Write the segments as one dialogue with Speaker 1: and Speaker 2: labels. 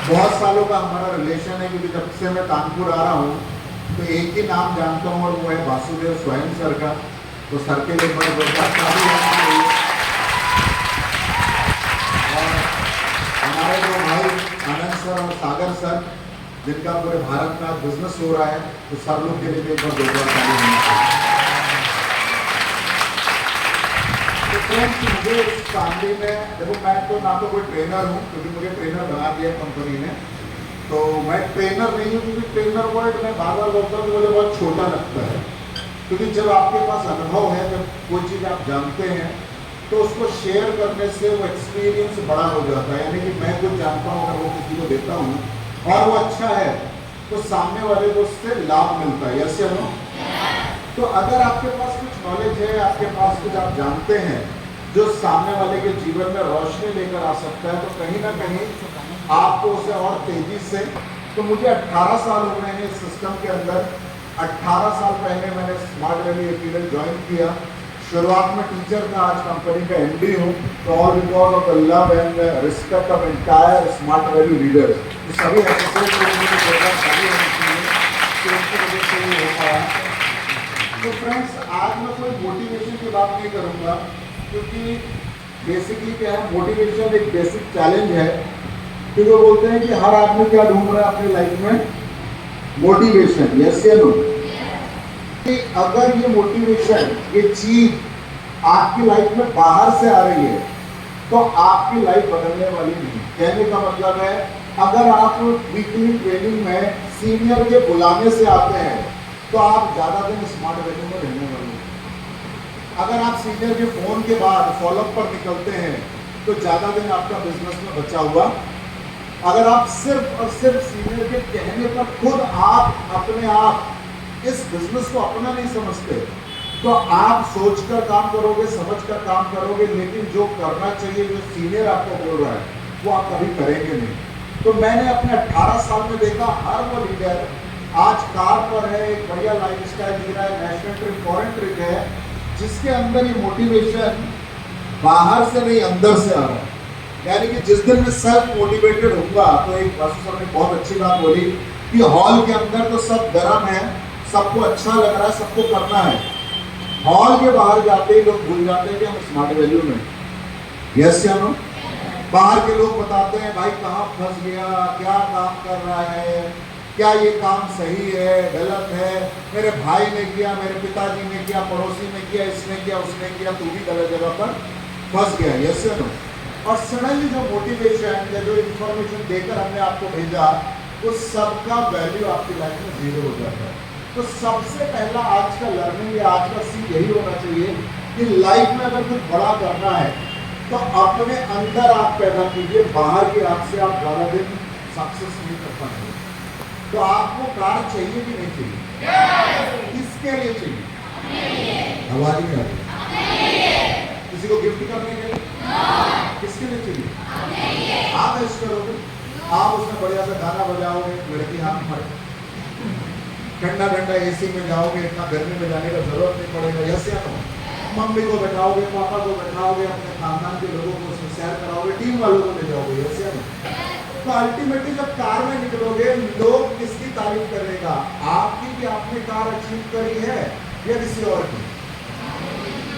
Speaker 1: बहुत सालों का हमारा रिलेशन है, क्योंकि जब से मैं कानपुर आ रहा हूँ तो एक ही नाम जानता हूँ और वो है वासुदेव स्वयं सर का। तो सर के लिए बड़ा जोरदार ताली है। और हमारे दो भाई आनंद सर और सागर सर, जिनका पूरे भारत में आज बिजनेस हो रहा है, तो सर लोग के लिए भी एक बार जोरदार ताली होनी चाहिए। तो फ्रेंड्स, मुझे इस फैमिली में देखो, मैं तो ना तो कोई ट्रेनर हूँ, क्योंकि मुझे ट्रेनर बना दिया कंपनी ने, तो मैं ट्रेनर नहीं हूँ, क्योंकि ट्रेनर वर्ड मैं बार बार बोलता हूँ, मुझे बहुत छोटा लगता है। क्योंकि जब आपके पास अनुभव है, जब कोई चीज़ आप जानते हैं, तो उसको शेयर करने से वो एक्सपीरियंस बड़ा हो जाता है। यानी कि मैं कुछ जानता हूँ, अगर वो किसी को देता हूँ और वो अच्छा है, तो सामने वाले को उससे लाभ मिलता है। यस या नो? तो अगर आपके पास कुछ नॉलेज है, आपके पास कुछ आप जानते हैं जो सामने वाले के जीवन में रोशनी लेकर आ सकता है, तो कहीं ना कहीं आपको उसे और तेजी से। तो मुझे 18 साल हो गए हैं इस सिस्टम के अंदर। 18 साल पहले मैंने स्मार्ट वैल्यू एपीएल ज्वाइन किया। शुरुआत में टीचर था, आज कंपनी का एमडी हूँ। तो all because of the love and respect of entire smart value leaders. तो सभी एसोसिएट लोगों की प्रोग्राम सभी होनी चाहिए, तो उनकी वजह से ही हो पाया। तो फ्रेंड्स, आज मैं कोई मोटिवेशन की बात नहीं करूँगा, क्योंकि बेसिकली क्या है, मोटिवेशन एक बेसिक चैलेंज है। क्योंकि वो बोलते हैं कि हर आदमी क्या ढूंढ रहा है अपनी लाइफ में? मोटिवेशन। यस या नो? कि अगर ये मोटिवेशन, ये चीज आपकी लाइफ में बाहर से आ रही है, तो आपकी लाइफ बदलने वाली नहीं। कहने का मतलब है, अगर आप वीकली ट्रेनिंग में सीनियर के बुलाने से आते हैं, तो आप ज्यादा दिन स्मार्ट वैल्यू में रहने वाले हैं। अगर आप सीनियर के फोन के बाद फॉलोअप पर निकलते हैं, तो ज्यादा दिन आपका बिजनेस में बचा हुआ। अगर आप सिर्फ और सिर्फ सीनियर के कहने पर खुद आप अपने आप इस बिजनेस को अपना नहीं समझते, तो आप सोचकर काम करोगे, समझकर काम करोगे, लेकिन जो करना चाहिए, जो सीनियर आपको बोल रहा है, वो आप कभी करेंगे नहीं। तो मैंने अपने 18 साल में देखा, हर वो लीडर आज कार पर है, एक बढ़िया लाइफस्टाइल जी रहा है, नेशनल ट्रिप, फॉरेन ट्रिप है, जिसके अंदर ये मोटिवेशन बाहर से नहीं अंदर से आ रहा है। यानी कि जिस दिन मैं सेल्फ मोटिवेटेड होऊंगा, तो एक वासु सर ने बहुत अच्छी बात बोली कि हॉल के अंदर तो सब गर्म है, सबको अच्छा लग रहा है, सबको करना है। हॉल के बाहर जाते ही लोग भूल जाते हैं कि हम स्मार्ट वैल्यू में। यस या नो? बाहर के लोग बताते हैं, भाई कहाँ फंस गया, क्या काम कर रहा है, क्या ये काम सही है, गलत है, मेरे भाई ने किया, मेरे पिताजी ने किया, पड़ोसी ने किया, इसने किया, उसने किया, तू भी गलत जगह पर फंस गया। यस या नो? और सडनली जो मोटिवेशन या जो इंफॉर्मेशन देकर हमने आपको भेजा, उस सबका वैल्यू आपकी लाइफ में जीरो हो जाता है। तो सबसे पहला आज का लर्निंग या आज का सीख यही होना चाहिए कि लाइफ में अगर कुछ बड़ा करना है, तो अपने अंदर आप पैदा कीजिए, बाहर की आग से आप ज़्यादा दिन सक्सेस नहीं कर पाएंगे। तो आपको कार चाहिए कि नहीं चाहिए? किसके लिए चाहिए? आवाज नहीं आ रही। किसी को गिफ्ट करने के लिए? किसके लिए चाहिए? आप ऐश करोगे, आप उसमें बढ़िया सा गाना बजाओगे, लड़की हाथ पर ठंडा ठंडा एसी में जाओगे, इतना गर्मी में जाने का जरूरत नहीं पड़ेगा। यस या नो? मम्मी को बैठाओगे, पापा को बैठाओगे, अपने खानदान के लोगों को उसमें सैर कराओगे, टीम वालों को ले जाओगे। यस या नो? तो अल्टीमेटली जब कार में निकलोगे, लोग किसकी तारीफ करेगा? आपकी कि आपने कार अचीव करी है या किसी और की?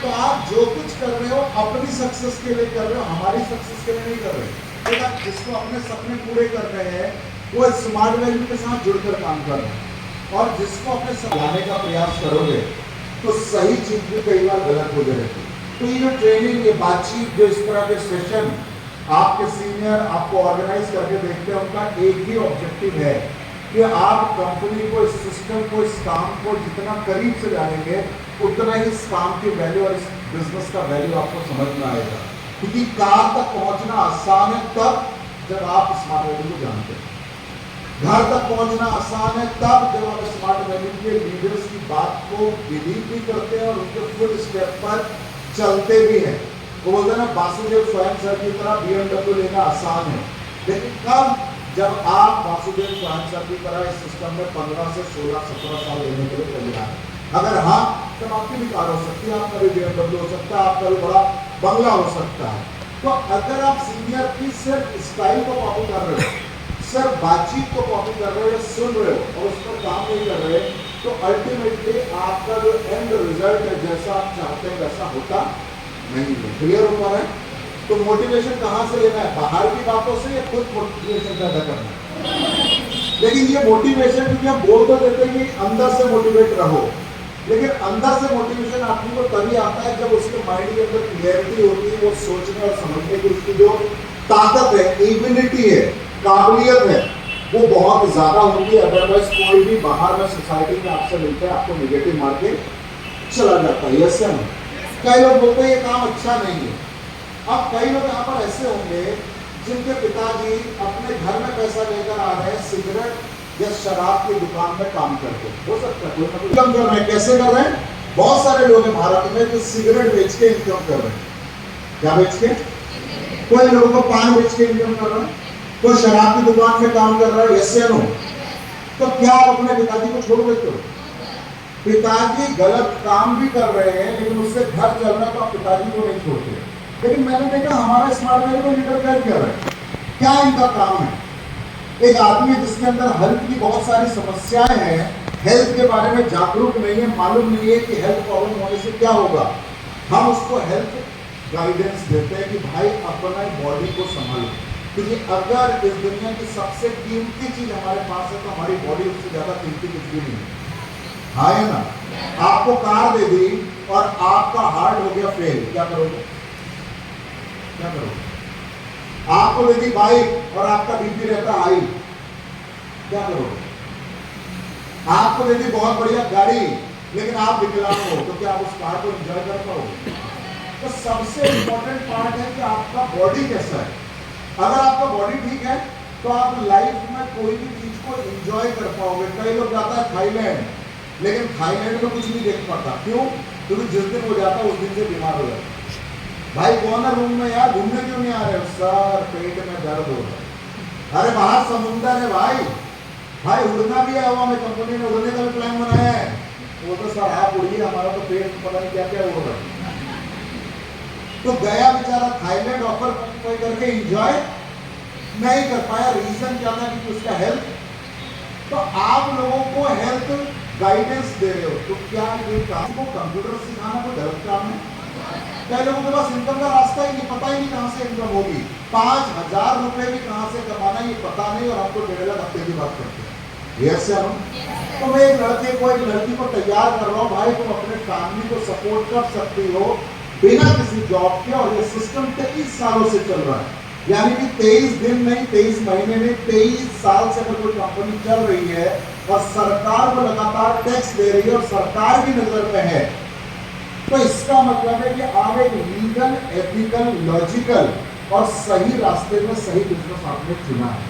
Speaker 1: तो आप जो कुछ कर रहे हो अपनी सक्सेस के लिए कर रहे हो, हमारी सक्सेस के लिए नहीं कर रहे। तो आप जिसको अपने सपने पूरे कर रहे हैं, वो स्मार्ट वैल्यू के साथ जुड़कर काम कर रहे हैं। और जिसको अपने सलाने का प्रयास करोगे, तो सही चीज भी कई बार गलत हो जाएगी। तो ये जो ट्रेनिंग, ये बातचीत, जो इस तरह के सेशन आपके सीनियर आपको ऑर्गेनाइज करके देखते हैं, उनका एक ही ऑब्जेक्टिव है कि आप कंपनी को, इस सिस्टम को, इस काम को जितना करीब से जानेंगे, उतना ही इस काम की वैल्यू और इस बिजनेस का वैल्यू आपको समझ में आएगा। क्योंकि कार तक पहुंचना आसान है तब जब आप स्मार्ट वैल्यू को जानते हैं। घर तक पहुंचना आसान है तब जब आप स्मार्ट वैल्यू के लीडर्स की बात को बिलीव भी करते हैं और उनके फुल स्टेप पर चलते भी हैं। वो बोलते हैं ना, वासुदेव स्वयं सर की तरह BMW लेना आसान है, लेकिन कब? जब आप वासुदेव स्वयं सर की तरह इस सिस्टम में 15 से 16, 17 साल लेने के लिए तैयार है। अगर हाँ, तब आपकी भी कार हो सकती है, आपका भी BMW हो सकता है, आपका भी बड़ा बंगला हो सकता है। तो अगर आप सीनियर की सिर्फ स्टाइल को कॉपी कर रहे हो, सिर्फ बातचीत को कॉपी कर रहे हो, सुन रहे हो और उस पर काम नहीं कर रहे, तो अल्टीमेटली आपका जो एंड रिजल्ट है जैसा आप चाहते हैं वैसा होता नहीं है। क्लियर हो पा रहा है? तो मोटिवेशन कहाँ से लेना है, बाहर की बातों से या खुद मोटिवेशन पैदा करना है? लेकिन ये मोटिवेशन क्योंकि हम बोल तो देते हैं कि अंदर से मोटिवेट रहो, लेकिन अंदर से मोटिवेशन आदमी को तभी आता है जब उसके माइंड के अंदर क्लियरिटी होती है, वो सोचने और समझने की उसकी जो ताकत है, एबिलिटी है, काबिलियत है, वो बहुत ज्यादा होती है। अदरवाइज कोई भी बाहर में सोसाइटी में आपसे मिलता है, आपको नेगेटिव मार के चला जाता है। यस सर, कई लोग बोलते हैं ये काम अच्छा नहीं है। अब कई लोग यहाँ पर ऐसे होंगे जिनके पिताजी अपने घर में पैसा लेकर आ रहे हैं, सिगरेट या शराब की दुकान में काम करके, हो सकता है कोई ना कोई इनकम कर रहे हैं। कैसे कर रहे हैं? बहुत सारे लोग हैं भारत में जो सिगरेट बेच के इनकम कर रहे हैं। क्या बेच के? कोई लोगों को पान बेच के इनकम कर रहा है, कोई शराब की दुकान में काम कर रहा है। यस या नो? तो क्या आप अपने पिताजी को छोड़ देते हो? पिताजी गलत काम भी कर रहे हैं लेकिन उससे घर चल रहा है तो आप पिताजी को नहीं छोड़ते। लेकिन मैंने देखा हमारा स्मार्ट वैली को लीडर क्या कर रहा है, क्या इनका काम है? एक आदमी जिसके अंदर हेल्थ की बहुत सारी समस्याएं हैं, हेल्थ के बारे में जागरूक नहीं है, मालूम नहीं है कि हेल्थ प्रॉब्लम होने से क्या होगा, हम उसको हेल्थ गाइडेंस देते हैं कि भाई अपना बॉडी को संभालो, क्योंकि अगर इस दुनिया की सबसे कीमती चीज हमारे पास है तो हमारी बॉडी उससे ज्यादा कीमती कुछ भी नहीं है। हाँ है ना? आपको कार दे दी और आपका हार्ट हो गया फेल, क्या करोगे? क्या करोगे? आपको दे दी बाइक और आपका बीपी रहता हाई, क्या करोगे? आपको दे दी बहुत बढ़िया गाड़ी लेकिन आप विकलांग हो, तो क्या आप उस कार को एंजॉय कर पाओगे? तो सबसे इंपॉर्टेंट पार्ट है कि आपका बॉडी कैसा है। अगर आपका बॉडी ठीक है तो आप लाइफ में कोई भी चीज को एंजॉय कर पाओगे। कई लोग जाता है थाईलैंड, लेकिन थाईलैंड में कुछ नहीं देख पाता, क्यों? क्योंकि जिस दिन हो जाता है उस दिन से बीमार हो जाता है। भाई कौन है रूम में, यार घूमने क्यों नहीं आ रहे हो? सर पेट में दर्द हो रहा है। अरे बाहर समुंदर है भाई, भाई उड़ना भी है हवा में, कंपनी ने उड़ने का भी प्लान बनाया है। वो तो सर आप उड़िए, हमारा तो पेट पता नहीं क्या क्या हो रहा है। तो गया बेचारा थाईलैंड, ऑफर करके एंजॉय नहीं कर पाया। रीजन क्या था? कि उसका हेल्थ। तो आप लोगों को हेल्थ गाइडेंस दे रहे हो, तो क्या ये काम को कंप्यूटर सिखाना कोई गलत काम है? कई लोगों के पास इनकम का रास्ता ही नहीं, पता ही नहीं कहां से इनकम होगी। 5,000 रुपए भी कहां से कमाना ये पता नहीं, और हमको 1.5 लाख हफ्ते की बात करते हैं। Yes sir. तो मैं एक लड़के को, एक लड़की को तैयार कर रहा हूँ, भाई तुम अपने फैमिली को सपोर्ट कर सकती हो बिना किसी जॉब के, और ये सिस्टम 23 सालों से चल रहा है। यानी कि 23 दिन नहीं, 23 महीने नहीं, 23 साल से अगर कोई कंपनी चल रही है और सरकार को लगातार टैक्स दे रही है और सरकार की नजर में है, तो इसका मतलब है कि आप एक लीगल, एथिकल, लॉजिकल और सही रास्ते में सही बिजनेस आपने चुना है।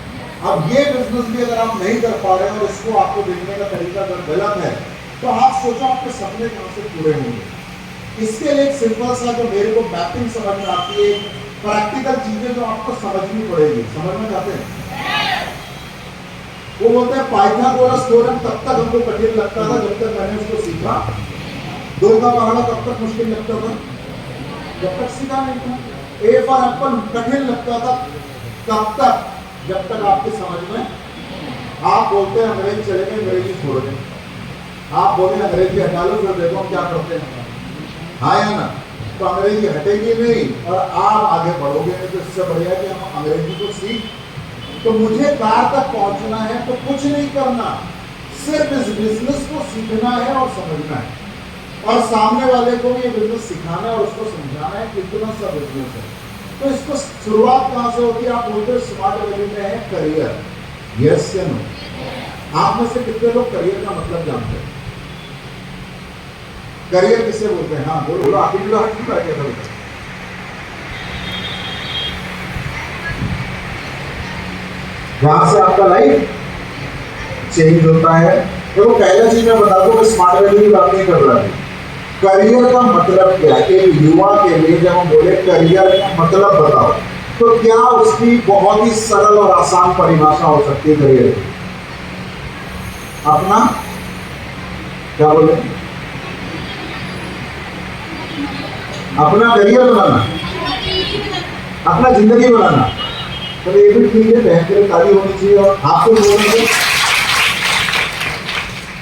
Speaker 1: अब ये बिजनेस भी अगर आप नहीं कर पा रहे हैं और इसको आपको देखने का तरीका अगर गलत है, तो आप सोचो आपके सपने कहां से पूरे होंगे। इसके लिए एक सिंपल सा जो मेरे को मैपिंग समझ में आती है, प्रैक्टिकल चीजें जो आपको समझनी पड़ेगी। समझ में जाते हैं? वो बोलते हैं पाइथागोरस थ्योरम तब तक हमको कठिन लगता था जब तक मैंने उसको सीखा। 2 का पहाड़ा तब तक मुश्किल लगता था जब तक सीखा नहीं था। ए फॉर एप्पल कठिन लगता था तब तक जब तक आपकी समझ में। आप बोलते हैं अंग्रेजी चलेंगे, अंग्रेजी छोड़ दें। आप बोले अंग्रेजी हटा लो, फिर देखो हम क्या करते हैं। हाँ या ना? तो अंग्रेजी हटेगी नहीं और आप आगे बढ़ोगे नहीं। तो इससे बढ़िया कि हम अंग्रेजी को सीख। तो मुझे कार तक पहुंचना है तो कुछ नहीं करना, सिर्फ इस बिजनेस को सीखना है और समझना है, और सामने वाले को भी ये बिजनेस सिखाना है और उसको समझाना है कितना सा बिजनेस है। तो इसको शुरुआत कहां से होती है? आप बोलते हो स्मार्ट वैली में है करियर। यस या नो? आप में से कितने लोग करियर का मतलब जानते हैं? करियर किसे बोलते हैं? हाँ बोलो, आप ही हाथ क्यों बैठे थे? जहां से आपका लाइफ चेंज होता है। देखो पहला चीज मैं बता दूं, स्मार्ट वैली की बात नहीं कर रहा है। करियर का मतलब क्या? एक युवा के लिए जब हम बोले करियर का मतलब बताओ, तो क्या उसकी बहुत ही सरल और आसान परिभाषा हो सकती है करियर की? अपना क्या बोले? अपना करियर बनाना, अपना जिंदगी बनाना। तो ये भी ठीक है, बहन के लिए ताली होनी चाहिए। और आपको बोलेंगे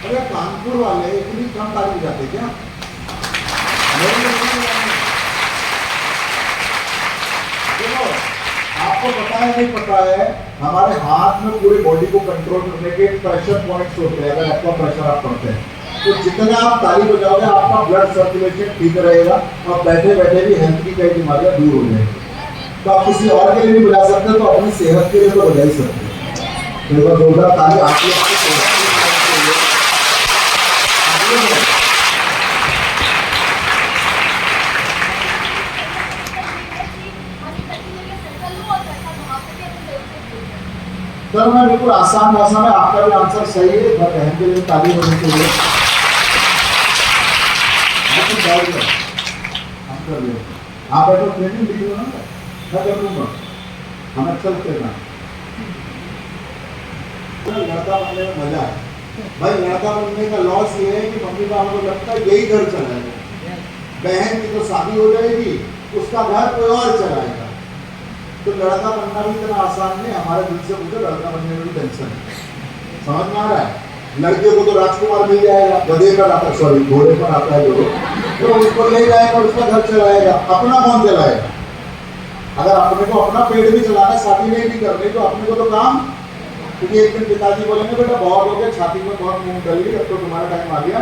Speaker 1: अरे कानपुर वाले इतनी कम ताली जाते क्या? देखो आपको पता है नहीं पता है, हमारे हाथ में पूरी बॉडी को कंट्रोल करने के प्रेशर पॉइंट्स होते हैं। अगर आपका प्रेशर आप करते हैं तो जितना आप ताली बजाओगे आपका ब्लड सर्कुलेशन ठीक रहेगा और बैठे बैठे भी हेल्थ की कई बीमारियां दूर हो जाएंगी। तो आप किसी और के लिए भी बजा सकते हैं, तो अपनी सेहत के लिए तो बजा ही सकते हैं। तो एक बार जोरदार ताली आपकी सेहत के लिए। सर मैं बिल्कुल आसान भाषा में, आपका भी आंसर सही है, बट बहन के लिए ताली होनी चाहिए। हम कर लिए आप बैठो, ट्रेनिंग वीडियो ना मैं कर दूंगा, हम अच्छा करना। लड़का बनने में मजा है भाई। लड़का बनने का लॉस ये है कि मम्मी पापा को लगता है यही घर चलाएगा, बहन की तो शादी हो जाएगी, उसका घर कोई और चलाएगा। तो लड़का बनना भी इतना आसान नहीं। हमारे दिल से मुझे लड़का बनने में भी टेंशन है, समझ में आ रहा है? लड़के को तो राजकुमार मिल जाएगा, गधे पर आता, सॉरी घोड़े पर आता है जो, तो उसको ले जाएगा, उसका घर चलाएगा। अपना कौन चलाएगा? अगर अपने को अपना पेट भी चलाना, शादी नहीं भी करनी, तो अपने को तो काम, क्योंकि एक दिन पिताजी बोलेंगे बेटा बहुत हो गया, छाती में बहुत मूंग डल गई, अब तो तुम्हारा टाइम आ गया,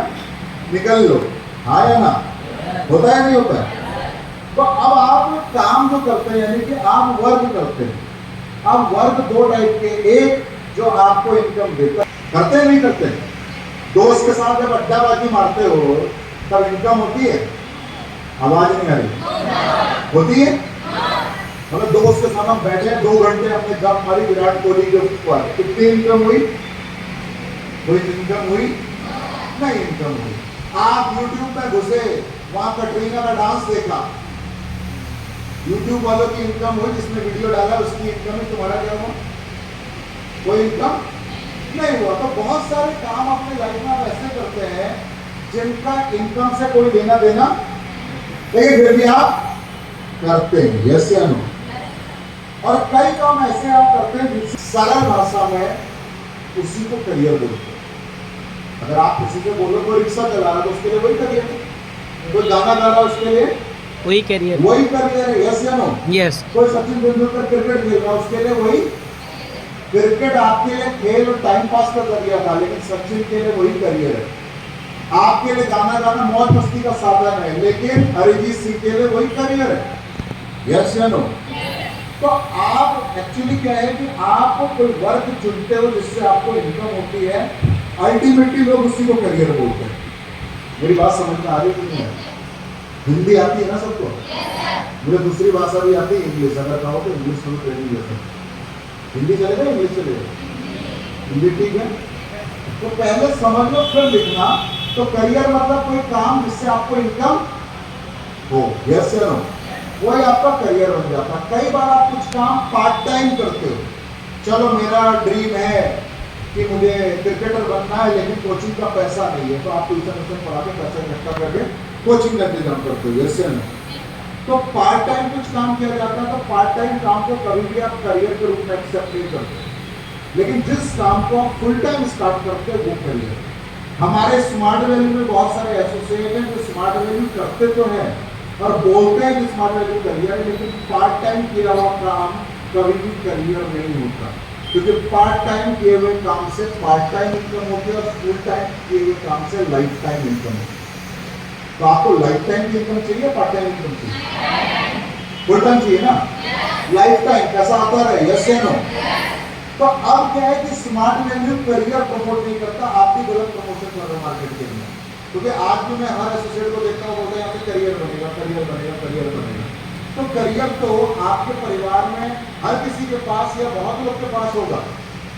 Speaker 1: निकल लो। हाँ या ना? होता है नहीं होता है? तो अब आप काम जो करते हैं, यानी कि आप वर्क करते हैं। अब वर्क दो टाइप के, एक जो आपको इनकम देता है, करते हैं नहीं करते? दोस्त के साथ जब अड्डाबाजी मारते हो तब इनकम होती है? आवाज नहीं आ रही? होती है? मतलब दोस्त के साथ हम बैठे 2 घंटे हमने गप मारी विराट कोहली के ऊपर, कितनी इनकम हुई? कोई इनकम हुई? नहीं इनकम हुई। आप YouTube में घुसे, वहां कटरीना का डांस देखा, YouTube वालों की इनकम हुई, जिसने वीडियो डाला उसकी इनकम है, तुम्हारा क्या हुआ? कोई इनकम नहीं हुआ। तो बहुत सारे काम अपने लाइफ में आप ऐसे करते हैं जिनका इनकम से कोई लेना देना, लेकिन फिर भी आप करते हैं, यस या नो? और कई काम ऐसे आप करते हैं जिससे सरल भाषा में उसी को करियर बोलते हैं। अगर आप किसी से बोलो कोई रिक्शा चला रहा है तो उसके लिए वही करियर है, कोई गाना गा रहा है उसके लिए वही करियर है, यस या नो? यस। कोई सचिन तेंदुलकर क्रिकेट खेल रहा है उसके लिए वही क्रिकेट, आपके लिए खेल और टाइम पास का जरिया था, लेकिन सचिन के लिए वही करियर है। आपके लिए गाना गाना मौज मस्ती का साधन है, लेकिन अरिजीत सिंह के लिए वही करियर है, यस या नो? तो आप एक्चुअली क्या है कि आप कोई वर्क चुनते हो जिससे आपको इनकम होती है, अल्टीमेटली लोग उसी को करियर बोलते हैं। मेरी बात समझ में आ रही है? नहीं? हिंदी आती है ना सबको? मुझे दूसरी भाषा भी आती है, इंग्लिश। अगर कहो तो इंग्लिश में ट्रेनिंग ले सकते। हिंदी चलेगा, इंग्लिश चलेगा? हिंदी ठीक है। तो पहले समझ लो फिर लिखना। तो करियर मतलब कोई काम जिससे आपको इनकम हो, यस या नो? वही आपका करियर बन जाता है। कई बार आप कुछ काम पार्ट टाइम करते हो, चलो मेरा ड्रीम है कि मुझे क्रिकेटर बनना है लेकिन कोचिंग का पैसा नहीं है, तो आप ट्यूशन पढ़ा के पैसा इकट्ठा करके कोचिंग का इंतजाम करते हो, यस या नो? तो पार्ट टाइम कुछ काम किया जाता है, तो पार्ट टाइम काम को कभी भी आप करियर के रूप में एक्सेप्ट नहीं करते, लेकिन जिस काम को आप फुल टाइम स्टार्ट करते हैं वो करियर। हमारे स्मार्ट वैल्यू में बहुत सारे एसोसिएट हैं जो स्मार्ट वैल्यू करते तो हैं और बोलते हैं कि स्मार्ट वैल्यू करियर है, लेकिन पार्ट टाइम किया हुआ काम कभी भी करियर नहीं होता, क्योंकि पार्ट टाइम किए हुए काम से पार्ट टाइम इनकम होती है और फुल टाइम किए हुए काम से लाइफ टाइम इनकम होती है। तो आपको लाइफ टाइम की इनकम चाहिए, पार्ट टाइम इनकम चाहिए? फुल टाइम चाहिए ना? लाइफ टाइम पैसा आता रहे, यस या नो? तो अब क्या है कि स्मार्ट वैल्यू करियर प्रमोट नहीं करता, आप भी गलत प्रमोशन कर रहे हो मार्केट के अंदर। क्योंकि आज भी मैं हर एसोसिएट को देखता हूँ, बोलते हैं यहाँ पे करियर बनेगा, करियर बनेगा, करियर बनेगा। तो करियर तो आपके परिवार में हर किसी के पास या बहुत लोग के पास होगा।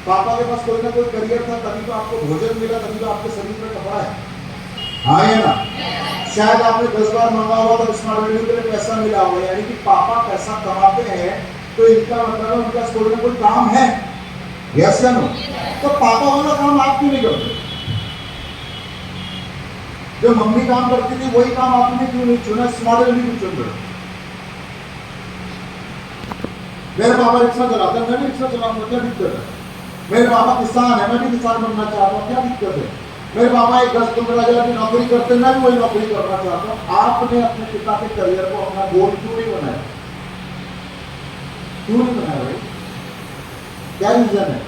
Speaker 1: पापा के पास कोई ना कोई करियर था, तभी तो आपको भोजन मिला, तभी तो आपके शरीर में कपड़ा है, हाँ या ना? शायद आपने 10 बार मंगा हुआ तो स्मार्ट वैल्यू के लिए पैसा मिला हुआ, यानी कि पापा पैसा कमाते हैं तो इनका मतलब है उनका कोई ना कोई काम है, यस या नो? तो पापा वाला काम आप क्यों नहीं करते? जो मम्मी काम करती थी वही काम आपने क्यों नहीं चुना? स्मार्ट वैल्यू क्यों चुन रहे? मेरे पापा रिक्शा चलाते हैं, मैं भी रिक्शा चलाऊंगा, क्या दिक्कत है? मेरे पापा किसान है, मैं भी किसान बनना चाहता हूँ, क्या दिक्कत है? मेरे पापा एक 10-15 हज़ार की नौकरी करते हैं, मैं भी वही नौकरी करना चाहता हूँ। आपने अपने पिता के करियर को अपना गोल क्यों नहीं बनाया? क्यों नहीं बनाया भाई? क्या रीजन है?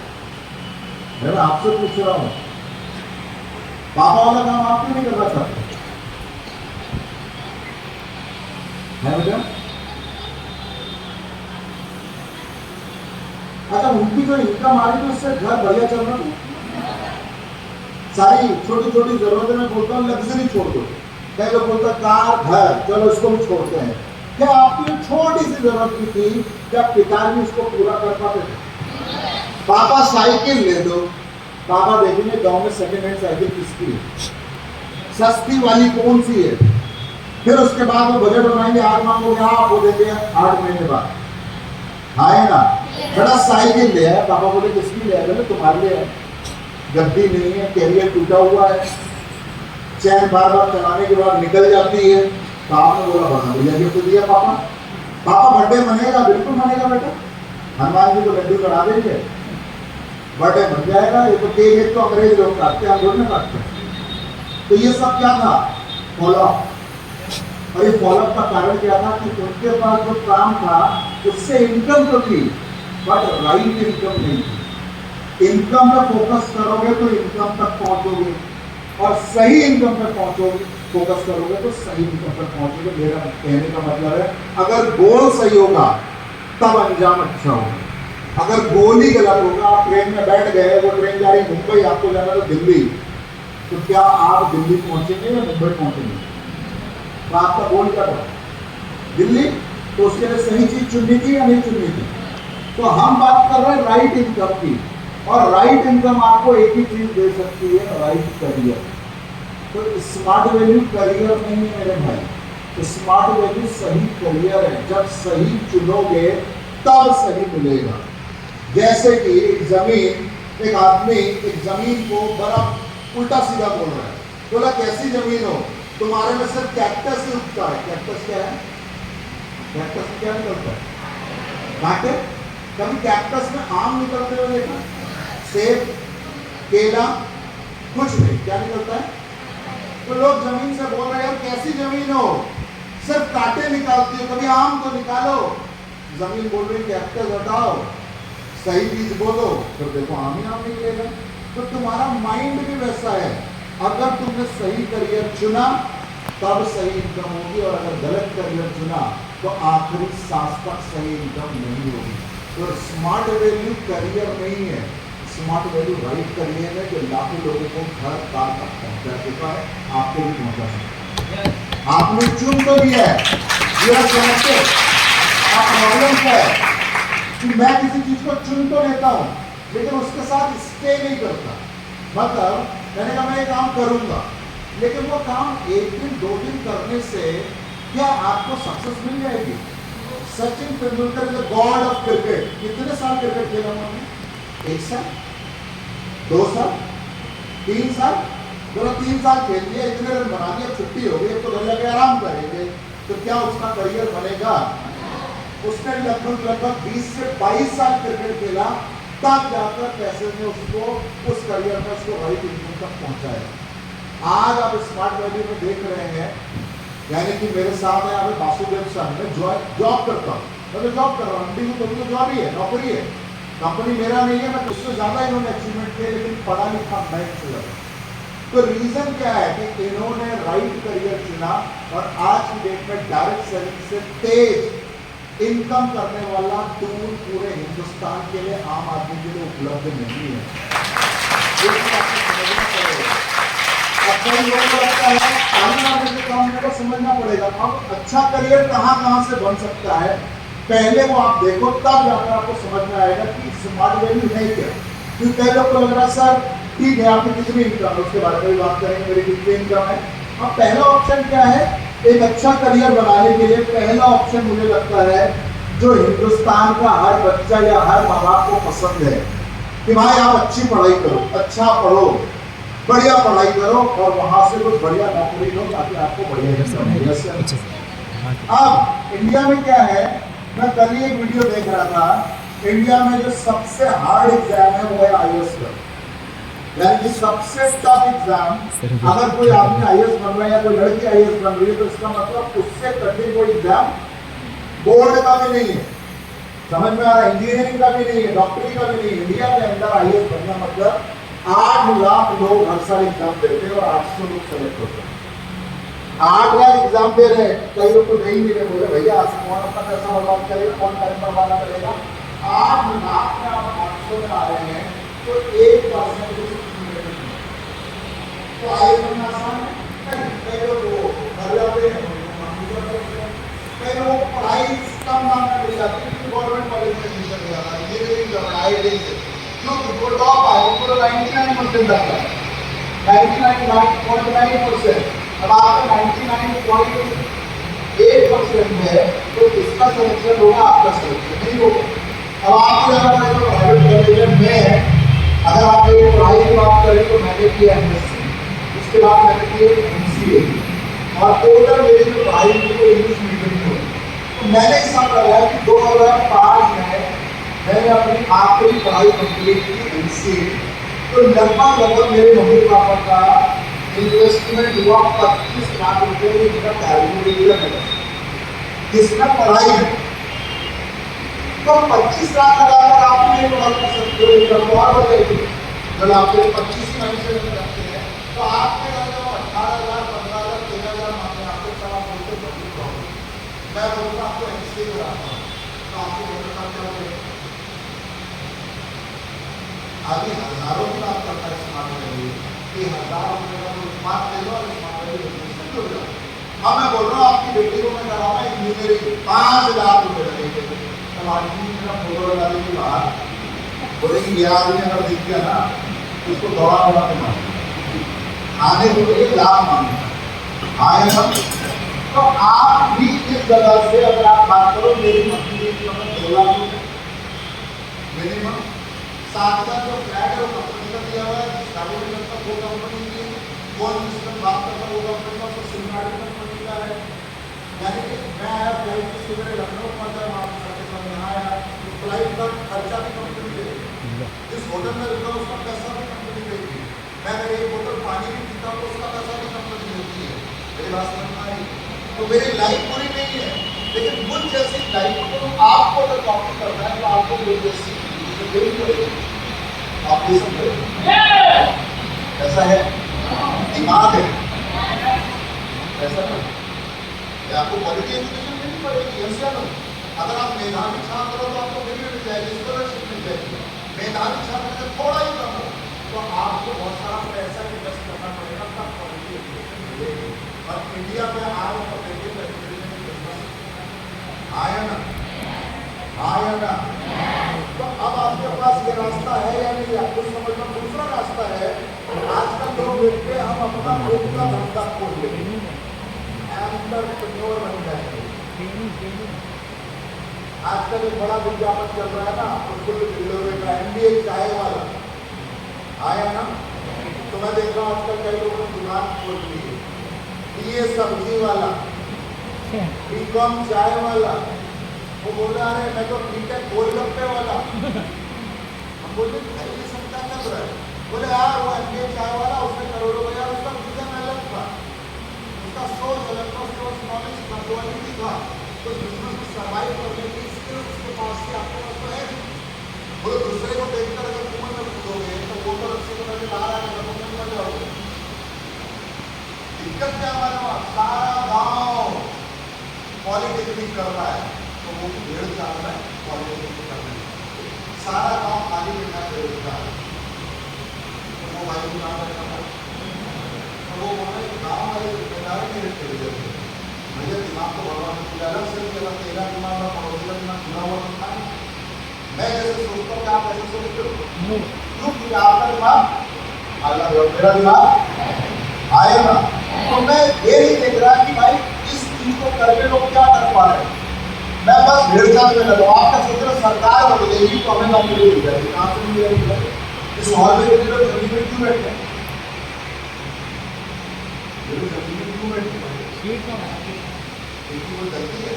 Speaker 1: मैं आपसे पूछ रहा हूँ, पापा वाला काम आप क्यों नहीं करना चाहते है बेटा? अच्छा, उनकी जो इनकम आ रही है उससे घर बढ़िया चल रहा है। सारी छोटी छोटी जरूरतें मैं बोलता हूँ लग्जरी छोड़ दो, कई लोग बोलता कार घर, चलो इसको भी छोड़ते हैं। क्या आपकी छोटी सी जरूरत की थी, क्या पिताजी उसको पूरा कर पाते थे? पापा साइकिल ले दो, पापा देखेंगे गांव में सेकेंड हैंड साइकिल किसकी है, सस्ती वाली कौन सी है, फिर उसके बाद वो बजट बनाएंगे, आज मांगोगे आप वो देंगे 8 महीने बाद, है ना? बड़ा साइकिल ले आया, पापा बोले किसकी ले आया? बोले तुम्हारे लिए है, गद्दी नहीं है, कैरियर टूटा हुआ है, चैन बार बार चलाने के बाद निकल जाती है। तो आपने बोला बना भैया गिफ्ट दिया पापा। पापा बर्थडे मनेगा? बिल्कुल मनेगा बेटा, हनुमान जी को लड्डू चढ़ा देंगे, बर्थडे बन जाएगा। ये तो केक तो अंग्रेज लोग काटते हैं, हम लोग नहीं काटते। तो ये सब क्या था? फॉलोअप। और ये फॉलोअप का कारण क्या था कि उनके पास जो काम था उससे इनकम तो थी, बट राइट इनकम नहीं थी। इनकम पे फोकस करोगे तो इनकम तक पहुंचोगे, और सही इनकम पे पहुंचोगे, फोकस करोगे तो सही इनकम पर पहुंचोगे। मेरा कहने का मतलब है, अगर गोल सही होगा तब अंजाम अच्छा होगा। अगर गोल ही गलत होगा, आप ट्रेन में बैठ गए, वो ट्रेन जा रही मुंबई, आपको जाना था दिल्ली, तो क्या आप दिल्ली पहुंचेंगे या मुंबई पहुंचेंगे? तो आपका गोल क्या था? दिल्ली। तो उसके लिए सही चीज चुननी थी या नहीं चुननी थी? तो हम बात कर रहे हैं राइट इनकम की, और राइट इनकम आपको एक ही चीज दे सकती है, राइट करियर। तो स्मार्ट वैल्यू करियर नहीं है मेरे भाई, स्मार्ट वैल्यू सही करियर है। जब सही चुनोगे तब सही मिलेगा। जैसे कि एक आदमी एक जमीन को बड़ा उल्टा सीधा बोल रहा है, बोला कैसी जमीन हो, तुम्हारे में सिर्फ कैक्टस ही उगता है। कैक्टस क्या है? कैक्टस में क्या निकलता है? कांटे। कभी कैक्टस में आम निकलते हुए देखा? सेब, केला, कुछ नहीं, क्या निकलता है? तो लोग जमीन से बोल रहे हैं कैसी जमीन हो, सिर्फ कांटे निकालती हो, कभी आम तो निकालो। जमीन बोल रही कैक्टस हटाओ, सही बीज बोलो, तो देखो आम ही आम निकलेगा। तो तुम्हारा माइंड भी वैसा है, अगर तुमने सही करियर चुना तब सही इनकम होगी, और अगर गलत करियर चुना तो आखिरी सांस तक सही इनकम नहीं होगी। तो स्मार्ट वैल्यू करियर नहीं है, स्मार्ट वैल्यू राइट करियर है, जो लाखों लोगों को घर तार तक पहुंचा चुका है, आपको भी पहुंचा सकता है। आपने चुन तो लिया है, ये समझते प्रॉब्लम क्या है कि मैं किसी चीज को चुन तो लेता हूं, लेकिन उसके साथ स्टे नहीं करता। मतलब मैंने कहा मैं ये काम करूंगा, लेकिन वो काम एक दिन 2 दिन करने से क्या आपको सक्सेस मिल जाएगी? Sachin Tendulkar is the God of cricket. कितने साल क्रिकेट खेला उन्होंने? 1 साल, 2 साल, 3 साल, बोला 3 साल खेल लिया, इतने रन बना दिया, छुट्टी हो गई, तो घर जाके आराम करेंगे। तो क्या उसका करियर बनेगा? उसने लगभग 20 से 22 साल क्रिकेट खेला, तब जाकर पैसे ने उसको उस करियर में उसको राइट इनकम तक पहुंचाया। आज आप स्मार्ट वैल्यू में देख रहे हैं, यानी कि मेरे साथ है यहाँ पे वासुदेव सर, मैं जॉब करता हूँ, मैं तो जॉब कर रहा हूँ, तो जॉब ही है, नौकरी है, कंपनी मेरा नहीं है, मैं उससे ज्यादा इन्होंने अचीवमेंट किया, लेकिन पढ़ा लिखा मैं से लगा। तो रीजन क्या है कि इन्होंने राइट करियर चुना, और आज की डेट में डायरेक्ट सेलिंग से तेज इनकम करने वाला टूल पूरे हिंदुस्तान के लिए, आम आदमी के लिए उपलब्ध नहीं है। कई लोगों को लगता है काम को समझना पड़ेगा। अब अच्छा करियर कहाँ से बन सकता है, पहले वो आप देखो, तब जाकर आपको समझ में आएगा कि स्मार्ट वैल्यू है क्या। क्योंकि कई लोग को लग रहा है सर ठीक है आपकी कितनी इनकम है, उसके बारे में भी बात करेंगे, मेरी कितनी इनकम है। अब पहला ऑप्शन क्या है, एक अच्छा करियर बनाने के लिए पहला ऑप्शन मुझे लगता है जो हिंदुस्तान का हर बच्चा या हर माँ बाप को पसंद है कि भाई आप अच्छी पढ़ाई करो, अच्छा पढ़ो, बढ़िया पढ़ाई करो, और वहां से कुछ बढ़िया नौकरी लो ताकि आपको बढ़िया इनकम मिले। अब इंडिया में क्या है मैं कल ही एक वीडियो देख रहा था, इंडिया में जो सबसे हार्ड एग्जाम है वो है आईएएस का, यानी कि सबसे टफ एग्जाम। अगर कोई आदमी आईएएस बन रहा है या कोई लड़की आईएएस बन रही है तो इसका मतलब उससे कठिन कोई एग्जाम बोर्ड का भी नहीं है। समझ में आ रहा है? इंजीनियरिंग का भी नहीं है, डॉक्टरी का भी नहीं है। इंडिया के अंदर आईएएस बनना मतलब 8 लाख लोग हर साल एग्जाम देते हैं और 800 लोग सेलेक्ट होते हैं। 8 लाख एग्जाम दे रहे हैं, कई लोग तो दे ही नहीं रहे, बोले भैया कौन अपना पैसा बर्बाद करेगा, कौन टाइम बर्बाद करेगा। 8 लाख में आप 800 में आ रहे हैं तो 1% तो आईएएस बनना आसान है। कई लोग घर जाते हैं, कई लोग पढ़ाई कम नाम में मिल जाती है क्योंकि गवर्नमेंट कॉलेज में एडमिशन हो जाता है, इंजीनियरिंग कर रहा है, आईआईटी से क्योंकि वो टॉप आए, वो 99% आता है, 99.9%। अब आपका 99.8% है तो इसका सिलेक्शन होगा, आपका सिलेक्शन नहीं होगा। अब आपको जाना है तो प्राइवेट कॉलेज में, अगर आप मेरी पढ़ाई की बात करें तो मैंने किया एमएससी, उसके बाद मैंने किया एमसीए और टोटल मेरी जो पढ़ाई थी वो इंग्लिश मीडियम में हुई। तो मैंने हिसाब लगाया कि 2005 में मैंने अपनी आखिरी पढ़ाई कंप्लीट की एमसीए, तो लगभग मेरे मम्मी पापा का इन्वेस्टमेंट हुआ 25 लाख रुपए इनका कैलकुलेटर है जिसमें पढ़ाई है। तो 25 लाख लगाकर आप नहीं पढ़ा कर सकते हो, और बताइए जब आपके 25 पैसे करते हैं तो आपके घर में 18,000, 15,000, 13,000 मांगते हैं, आपके साथ बोलते बड़ी प्रॉब्लम। मैं बोलूँगा आपको एमसीए कराता हूँ तो आपको बोलने का क्या होगा, आगे हजारों की बात करता है स्मार्ट वैल्यू कि 1000 रुपये का तो स्मार्ट ले लो और स्मार्ट वैल्यू एडमिशन हो जाए। अब मैं बोल रहा हूँ आपकी बेटी को मैं कराऊंगा इंजीनियरिंग 5 लाख रुपये लगेंगे। तब आदमी मेरा फोटो लगाने के बाद बोलेंगे ये आदमी अगर दिख गया ना तो उसको दौड़ा दौड़ा के मार आने को लिए लाभ मांगना आए हम। तो आप भी इस जगह से अगर आप बात करो, मेरी मंथली इनकम 2 लाख रुपये मिनिमम। 7,000 जो फ्लैट है वो कंपनी का दिया हुआ है, गाड़ी में लगता वो कंपनी की, कौन जिसमें बात करता वो कंपनी का, सिमराड़ी कंपनी का है। यानी कि मैं आया फ्लाइट से सुबह लखनऊ पहुंचा, वहाँ पर यहाँ आया तो फ्लाइट का खर्चा भी कंपनी देगी, जिस होटल में रुका उसका पैसा भी कंपनी देगी, मैं अगर एक बोतल पानी भी पीता हूँ तो उसका पैसा भी कंपनी देती है। मेरी बात समझ में आई? तो मेरी लाइफ पूरी नहीं है, लेकिन मुझ जैसी लाइफ को आपको अगर कॉपी करना है तो आपको मुझ जैसी देनी पड़ेगी। आप ये समझ ऐसा है, दिमाग है ऐसा ना, आपको क्वालिटी एजुकेशन मिलनी पड़ेगी। ऐसा ना, अगर आप मेधावी छात्र हो तो आपको डिग्री मिल जाएगी, स्कॉलरशिप मिल जाएगी। मेधावी छात्र में थोड़ा ही कम हो तो आपको बहुत सारा पैसा इन्वेस्ट करना पड़ेगा, तब क्वालिटी एजुकेशन मिलेगी। और इंडिया में आए तो आया ना, आया ना, तो अब आपके पास ये रास्ता है या नहीं, आपको समझना। दूसरा रास्ता है, आजकल लोग देखते हैं हम अपना खुद का धंधा खोल लेंगे, एंटरप्रेन्योर बन जाएंगे। आजकल एक बड़ा विज्ञापन चल रहा है ना, उसको एमबीए चाय वाला आया ना, तो मैं देख रहा हूँ आजकल कई लोगों ने दुकान खोल ली है, बीए सब्जी वाला, बीकॉम चाय वाला, वो बोल रहा है मैं तो बीटेक गोलगप्पे वाला। हम बोलते भाई ये सब क्या कर रहा है, बोले यार वो एमबीए चाय वाला, उसने करोड़ों का, यार उसका विजन अलग था, उसका सोच अलग था, उसके पास नॉलेज था, क्वालिटी था, तो बिजनेस में सर्वाइव करने की स्किल उसके पास थी, आपके पास तो है। बोले दूसरे को देखकर अगर कुएं में कूदोगे तो वो तो रस्सी को नजर आ रहा है, कुएं में जाओगे। दिक्कत क्या हमारे वहाँ, सारा गाँव पॉलिटेक्निक कर रहा है तो वो भी 1.5 साल में पॉलिटेक्निक कर रहे हैं, सारा गाँव खाली बैठा बेरोजगार, तो वो भाई को नाम रखा था, तो वो बोल रहे गाँव वाले जिम्मेदारी मेरे चले जाते भैया, दिमाग को बर्बाद किया अलग से, अगर तेरा दिमाग और पड़ोसी का दिमाग जुड़ा हुआ तो था। मैं जैसे सोचता हूँ कि आप ऐसे सोचते हो, क्योंकि आपका दिमाग अलग है, मेरा दिमाग आएगा। तो मैं ये नहीं देख रहा कि भाई इस चीज को करके लोग क्या कर पा रहे हैं, मैं बस 1.5 साल में लगा। आपका सोच रहे सरकार बदलेगी तो हमें नौकरी मिल जाएगी, कहाँ से मिल जाएगी? इस हॉल में जमीन में क्यों बैठे हैं, जमीन में क्यों बैठे हैं? गलती है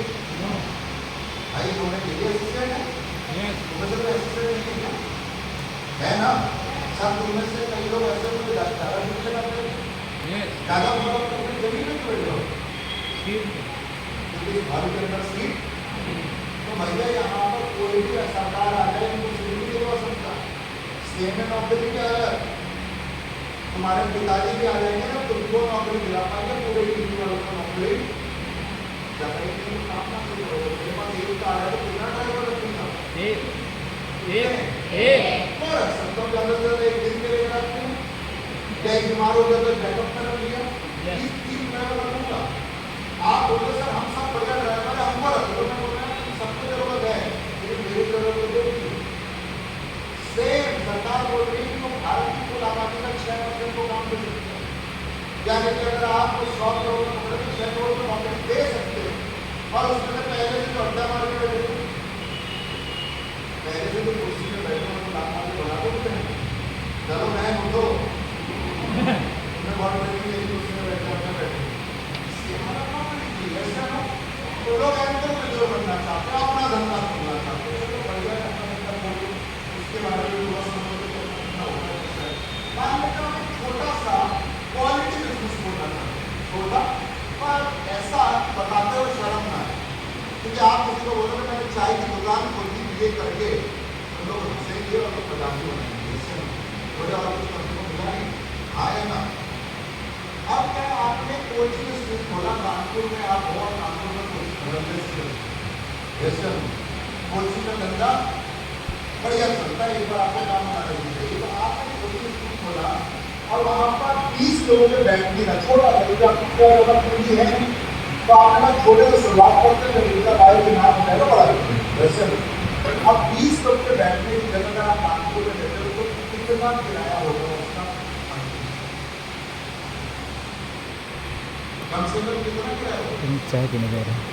Speaker 1: भाई तुमने लिए असिस्टेंट है, तुम्हें से कोई असिस्टेंट नहीं है ना? सब तुमने से कई लोग ऐसे मुझे ज़्यादा ड्यूटी करते हैं, ज़्यादा मतलब तुमने जमीन में क्यों बैठे हो? क्योंकि भारत के अंदर सीट, तो भैया यहाँ पर कोई भी सरकार आ जाए इनको सीट नहीं दिलवा सकता। स्टेट में नौकरी क्या है, तुम्हारे पिताजी भी आ जाएंगे ना, तुमको नौकरी दिला पाएंगे, पूरे टीवी वालों को नौकरी जब तक काम ना शुरू हो। मेरे पास एक कार है तो कितना ड्राइवर रखूंगा? बस सबको ज़्यादा से ज़्यादा एक दिन के लिए रखते हैं, क्या एक बीमार हो गया तो बैकअप में रख लिया, 30 ड्राइवर रखूंगा। आप बोलते सर हम सब बढ़िया ड्राइवर है, हमको रख लो, मैं बोल रहा हूँ सबको जरूरत है, लेकिन मेरी जरूरत है। सेम सरकार बोल रही है कि वो भारत की कुल आबादी का 6% को काम दे सकते हैं, यानी कि अगर आपको 100 करोड़ में पकड़े तो 6 करोड़ में नौकरी दे सकते हैं। और उसमें पहले से जो अड्डा मार के बैठे, पहले से जो कुर्सी में बैठे उनको लाभ मार के बढ़ा देते हैं, चलो मैं उठो तुम्हें बहुत बड़ी एक कुर्सी में बैठे अपने बैठे, इसके हमारा नौकरी ऐसा ना तो लोग एंटरप्रेन्योर बनना चाहते हैं, अपना धंधा खोलना चाहते हैं, तो बढ़िया धंधा खोलो, उसके बारे में थोड़ा समझना होगा। मान लेते हैं छोटा सा क्वालिटी बिजनेस खोलना चाहते हैं, छोटा पर ऐसा बताते हुए शर्म ना है, क्योंकि आप किसी को बोलोगे मैंने चाय की दुकान खोली ये करके तो लोग हंसेंगे और लोग मजाक बनाएंगे, इससे थोड़ा और कुछ करने को मिला नहीं, हाँ या ना? अब क्या आपने कोचिंग इंस्टीट्यूट खोला कानपुर में, आप हो कानपुर में कोचिंग का धंधा बढ़िया चलता है, एक बार आपको काम बना चाहिए, तो आपने कोचिंग इंस्टीट्यूट खोला और वहाँ पर 20 लोगों के बैठने का छोटा सा पूंजी है, तो आपने छोटे से शुरुआत करते हैं, जिनका बायो के नाम होता है बड़ा वैसे। अब 20 लोग के बैठने की जगह अगर आप कानपुर में रहते हो तो कितना किराया होगा उसका? कम से कम कितना किराया होगा?
Speaker 2: चाय पीने जा रहे हैं,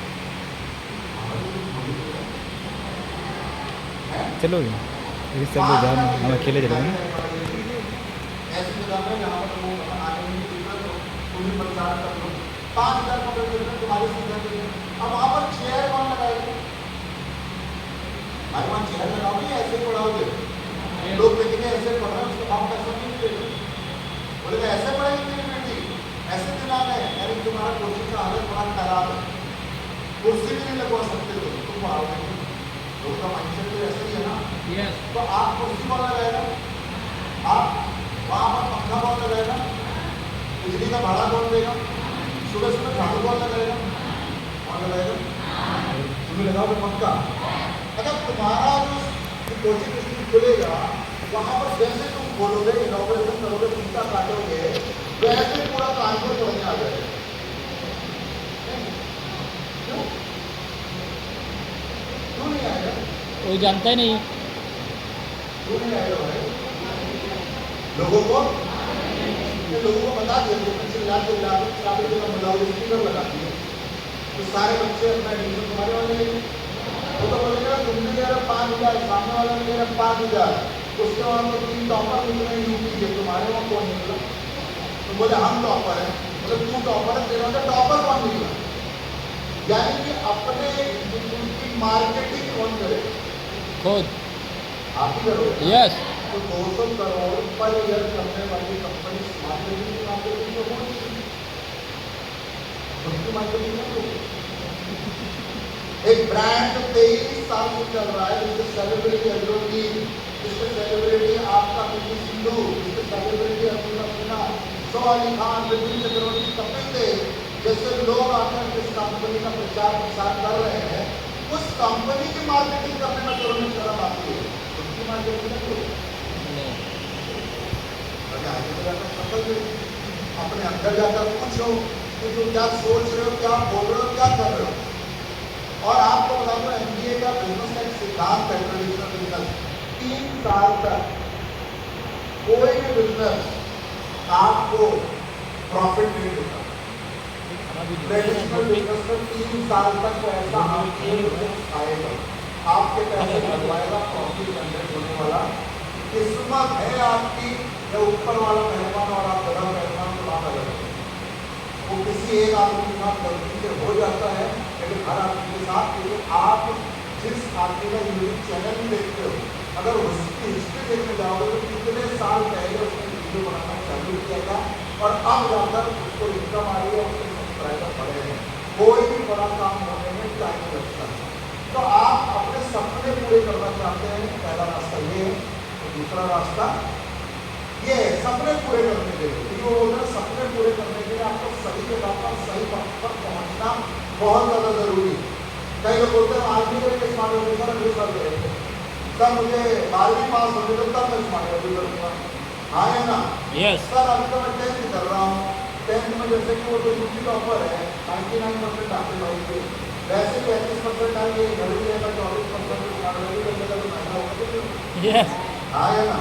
Speaker 2: चलोगे? सब लोग जा रहे हैं, हम अकेले चलेंगे।
Speaker 1: ऐसी जगह में जहाँ पर लोग आने में दिक्कत हो, तुम्हें प्रचार कर लो, 5,000 रुपये तुम्हारी सुविधा के लिए। अब वहाँ पर चेयर कौन लगाएगा? भाई वहाँ चेयर लगाओगे या ऐसे पढ़ाओगे? लोग देखेंगे ऐसे पढ़ रहे हैं, उसके बाद पैसा नहीं मिलेगा, बोलेगा ऐसे पढ़ाई मेरी बेटी, ऐसे दिलाना है, यानी तुम्हारा कोचिंग का हालत बड़ा खराब है, कुर्सी भी नहीं लगवा सकते हो, तुम पढ़ाओगे? लोग का माइंडसेट तो ऐसा ही है ना। तो आप कुर्सी वाला रहेगा, आप वहाँ पर पंखा कौन लगाएगा? बिजली का भाड़ा कौन देगा? सुबह सुबह झाड़ू कौन लगाएगा? कौन लगाएगा? तुम्हें लगाओगे पक्का। अगर तुम्हारा जो कोचिंग इंस्टीट्यूट खुलेगा वहाँ पर जैसे तुम खोलोगे, इनॉग्रेशन करोगे, फीता काटोगे, वैसे पूरा कानपुर पढ़ने आ जाएगा। क्यों नहीं आएगा?
Speaker 2: कोई जानता ही नहीं,
Speaker 1: क्यों नहीं आएगा भाई? लोगों को बता दिया, स्पीकर लगा दिए, तो सारे बच्चे अपना एडमिशन तुम्हारे वाले लेंगे। वो तो बोलेगा तुमने कह रहा 5,000, सामने वाला ने कह रहा 5,000, उसके बाद तो 3 टॉपर मिल रहे हैं यूपी के, तुम्हारे वहाँ कौन निकला? तो बोले हम टॉपर हैं, बोले तू टॉपर है, तेरा का टॉपर कौन निकला? यानी कि अपने इंस्टीट्यूट की मार्केटिंग कौन करे?
Speaker 2: खुद
Speaker 1: आप ही करोगे।
Speaker 2: यस।
Speaker 1: तो 200 करोड़ पर ईयर करने वाली कंपनी मार्केटिंग तो होनी चाहिए, उसकी मार्केटिंग नहीं होगी। एक ब्रांड 23 साल से चल रहा है, जिसके सेलिब्रिटी अजरूद्दीन, जिसके सेलिब्रिटी आपका पीवी सिंधु, जिसके सेलिब्रिटी अब्दुल्ला, सो अली खान, विपिन चक्रवर्ती, कपिल देव जैसे लोग आकर जिस कंपनी का प्रचार प्रसार कर रहे हैं, उस कंपनी की मार्केटिंग करने में जरूर शर्म आती है, उसकी मार्केटिंग नहीं होगी। अपने अंदर जाकर पूछो कि तुम क्या सोच रहे हो, क्या बोल रहे हो, क्या कर रहे हो। और आपको बता दो एमबीए का बिजनेस का एक सिद्धांत है, ट्रेडिशनल बिजनेस 3 साल तक कोई भी बिजनेस आपको प्रॉफिट नहीं देता। ट्रेडिशनल बिजनेस में 3 साल तक पैसा आएगा, आपके पैसे लगवाएगा, प्रॉफिट जनरेट होने वाला। किस्मत है आपकी या ऊपर वाला मेहमान और आप बड़ा मेहमान तो बात अलग है, वो किसी एक आदमी के साथ गलती से हो जाता है, लेकिन हर आदमी के साथ आप जिस आदमी का यूट्यूब चैनल भी देखते हो, अगर उसकी हिस्ट्री देखने जाओगे तो कितने साल पहले उसने वीडियो बनाना चालू किया था और अब जाकर उसको इनकम आ रही है, उसके सब्सक्राइबर बढ़े हैं। कोई भी बड़ा काम होने में टाइम लगता है। तो आप अपने सपने पूरे करना चाहते हैं, पहला रास्ता ये है। तो दूसरा रास्ता ये है, सपने पूरे करने के लिए, क्योंकि वो बोलते हैं सपने पूरे करने के लिए आपको सही जगह पर सही वक्त पर पहुंचना बहुत ज़्यादा जरूरी है। कई लोग बोलते हैं आर्मी के लिए स्मार्ट ऑफिसर अगले साल करेंगे, सर मुझे 12वीं पास होने दो तब मैं स्मार्ट ऑफिसर करूँगा। हाँ है ना?
Speaker 2: यस
Speaker 1: सर अभी तो मैं 10th कर रहा हूँ, 10th में जैसे कि वो तो यूपी का ऑफर है 99% आते भाई, वैसे 35% आएंगे, घर भी रहेगा 24% स्मार्ट ऑफिसर का तो महंगा होगा।
Speaker 2: यस
Speaker 1: हाँ है ना?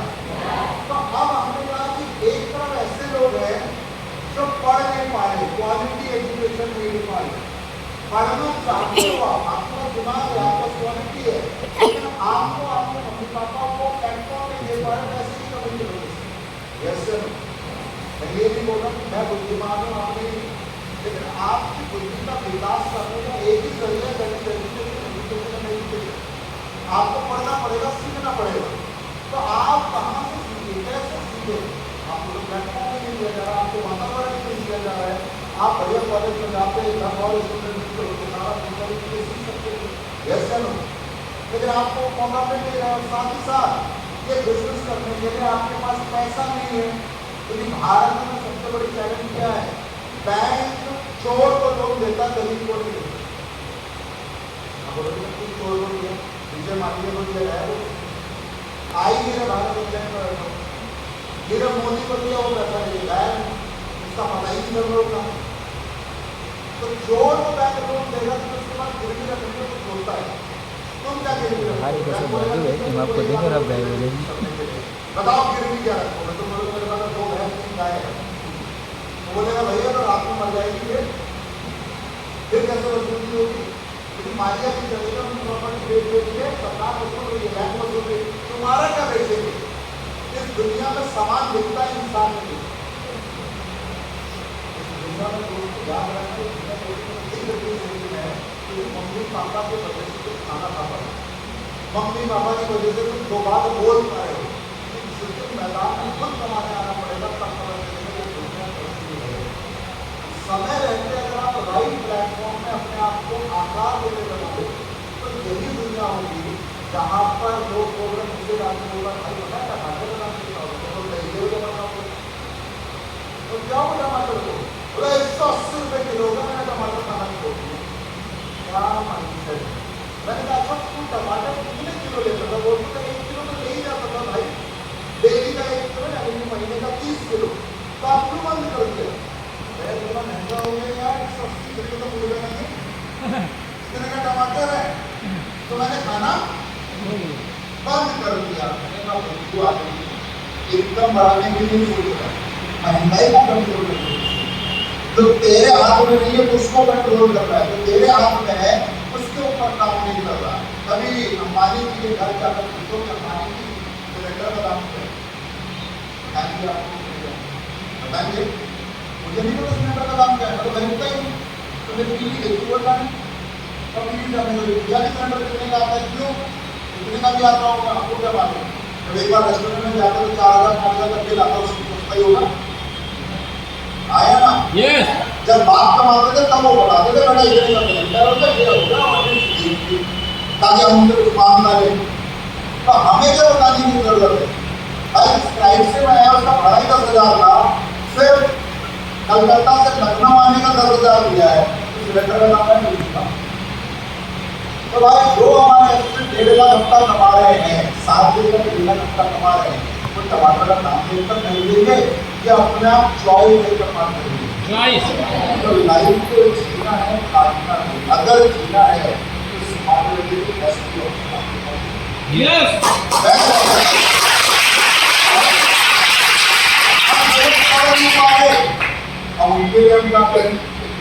Speaker 1: तो अब हमने कहा कि एक तरफ ऐसे लोग हैं जो पढ़ नहीं पाए, क्वालिटी एजुकेशन नहीं पाए, पढ़ना चाहते हो, आपका दिमाग है, आपका क्वालिटी है, लेकिन आपको आपके मम्मी पापा को प्लेटफॉर्म नहीं दे पा रहे, पैसे की कमी की वजह से। यस सर, मैं ये नहीं बोल रहा कि मैं बुद्धिमान हूँ, आप नहीं, लेकिन आपकी बुद्धि का विकास करने का एक ही जरिया एजुकेशन। आपको पढ़ना पड़ेगा, सीखना पड़ेगा। तो आप कहाँ से सीखे, कैसे सीखे? आपको तो प्लेटफॉर्म नहीं दिया जा रहा, आपको वातावरण नहीं दिया जा रहा है। आप बढ़िया कॉलेज में जाते हैं, घर और स्टूडेंट सारा सीख सकते हैं, यस नो, लेकिन आपको मौका मिल नहीं रहा। साथ ही साथ ये बिजनेस करने के लिए आपके पास पैसा नहीं है, क्योंकि भारत में सबसे बड़ी चैलेंज क्या है? बैंक चोर को लोन देता, गरीब को नहीं देता। चोर को दिया, विजय माल्या को दिया है, आई मेरे भारत में मेरे मोदी को दिया, वो पैसा नहीं है, इसका पता ही नहीं चल रहा होगा। तो चोर को बैंक लोन देगा तो उसके बाद गिरवी रखने को बोलता है, तुम क्या गिरवी
Speaker 2: हमारी कैसे जादू है कि हम आपको देखें आप गाय बोले
Speaker 1: बताओ गिरवी क्या रखोगे? तो मेरे पास 2 भैंस 3 गाय है, तो बोलेगा भैया तो रात में मर जाएगी, फिर कैसे वसूली होगी? लेकिन मालिया की जगह उनकी प्रॉपर्टी बेच बेच के सरकार वसूल रही है, बैंक वसूल रही है, तुम्हारा क्या बेचेंगे? इस दुनिया में सामान बिकता है, इंसान नहीं। इस दुनिया में दोस्तों याद रखना है कि मम्मी पापा की वजह से तुम खाना खा पाए, मम्मी पापा की वजह से तुम 2 बात बोल पाए, मैदान में खुद कमाने आना पड़ेगा, तब पता चलेगा ये दुनिया कैसी है। समय रहते अगर आप राइट प्लेटफॉर्म में अपने आप को आकार देने लगोगे तो यही दुनिया होगी जहाँ पर लोग बोल रहे मुझे डालने होगा, भाई पता है टमाटर बनाने तो दही बनाओगे तो क्या हो टमाटर को बोला 180 रुपये किलो का, मैंने टमाटर खाना छोड़ दिया। क्या माइंडसेट? मैंने कहा अच्छा तू टमाटर कितने किलो लेता था? वो तो 1 किलो तो ले ही जाता था भाई, डेली का 1 किलो या महीने का 30 किलो, तो आप क्यों बंद कर दिया? थोड़ा महंगा हो गया यार, 180 रुपये तो मुझे नहीं, इतने का टमाटर है, तो मैंने खाना बंद कर दिया। इनकम बढ़ाने के लिए सोच रहा है, महंगाई को कंट्रोल करने के लिए। तो तेरे हाथ में नहीं है तो उसको कंट्रोल कर रहा है, तो तेरे हाथ में है उसके ऊपर काम नहीं कर रहा। कभी अंबानी जी के घर जाकर पूछो कि अंबानी जी सिलेंडर का दाम क्या है, बताएंगे मुझे नहीं पता सिलेंडर का दाम क्या है, तो खरीदता ही नहीं, तो मेरी टीवी देखी बोल रहा है कभी नहीं जाने वाली सिलेंडर कितने का आता है, क्यों कितने का भी आता होगा, आपको क्या बात है? जब एक बार रेस्टोरेंट में जाकर तो 4000-5000 का बिल आता है, उसको सस्ता ही होगा, आया ना? yes. जब बात कमाते थे तब वो बताते थे बेटा ये नहीं होगा, ये होगा, ताकि हम उनसे कुछ मांग ना लें। तो हमें क्या बताने की जरूरत है? भाई फ्लाइट से मैं आया, उसका भाड़ा ही 10,000 था, सिर्फ कलकत्ता से लखनऊ आने का 10,000 दिया है, तो सिलेंडर का दाम नहीं लिखा। तो भाई जो हमारे 1.5 लाख हफ्ता कमा रहे हैं, 7 दिन का 1.5 लाख हफ्ता कमा रहे हैं, वो टमाटर का दाम देकर नहीं देंगे या अपने आप चॉइस देकर मान देंगे। तो लाइफ को जीना है, काटना है, अगर जीना है तो स्मार्ट अब उनके लिए हम क्या करें?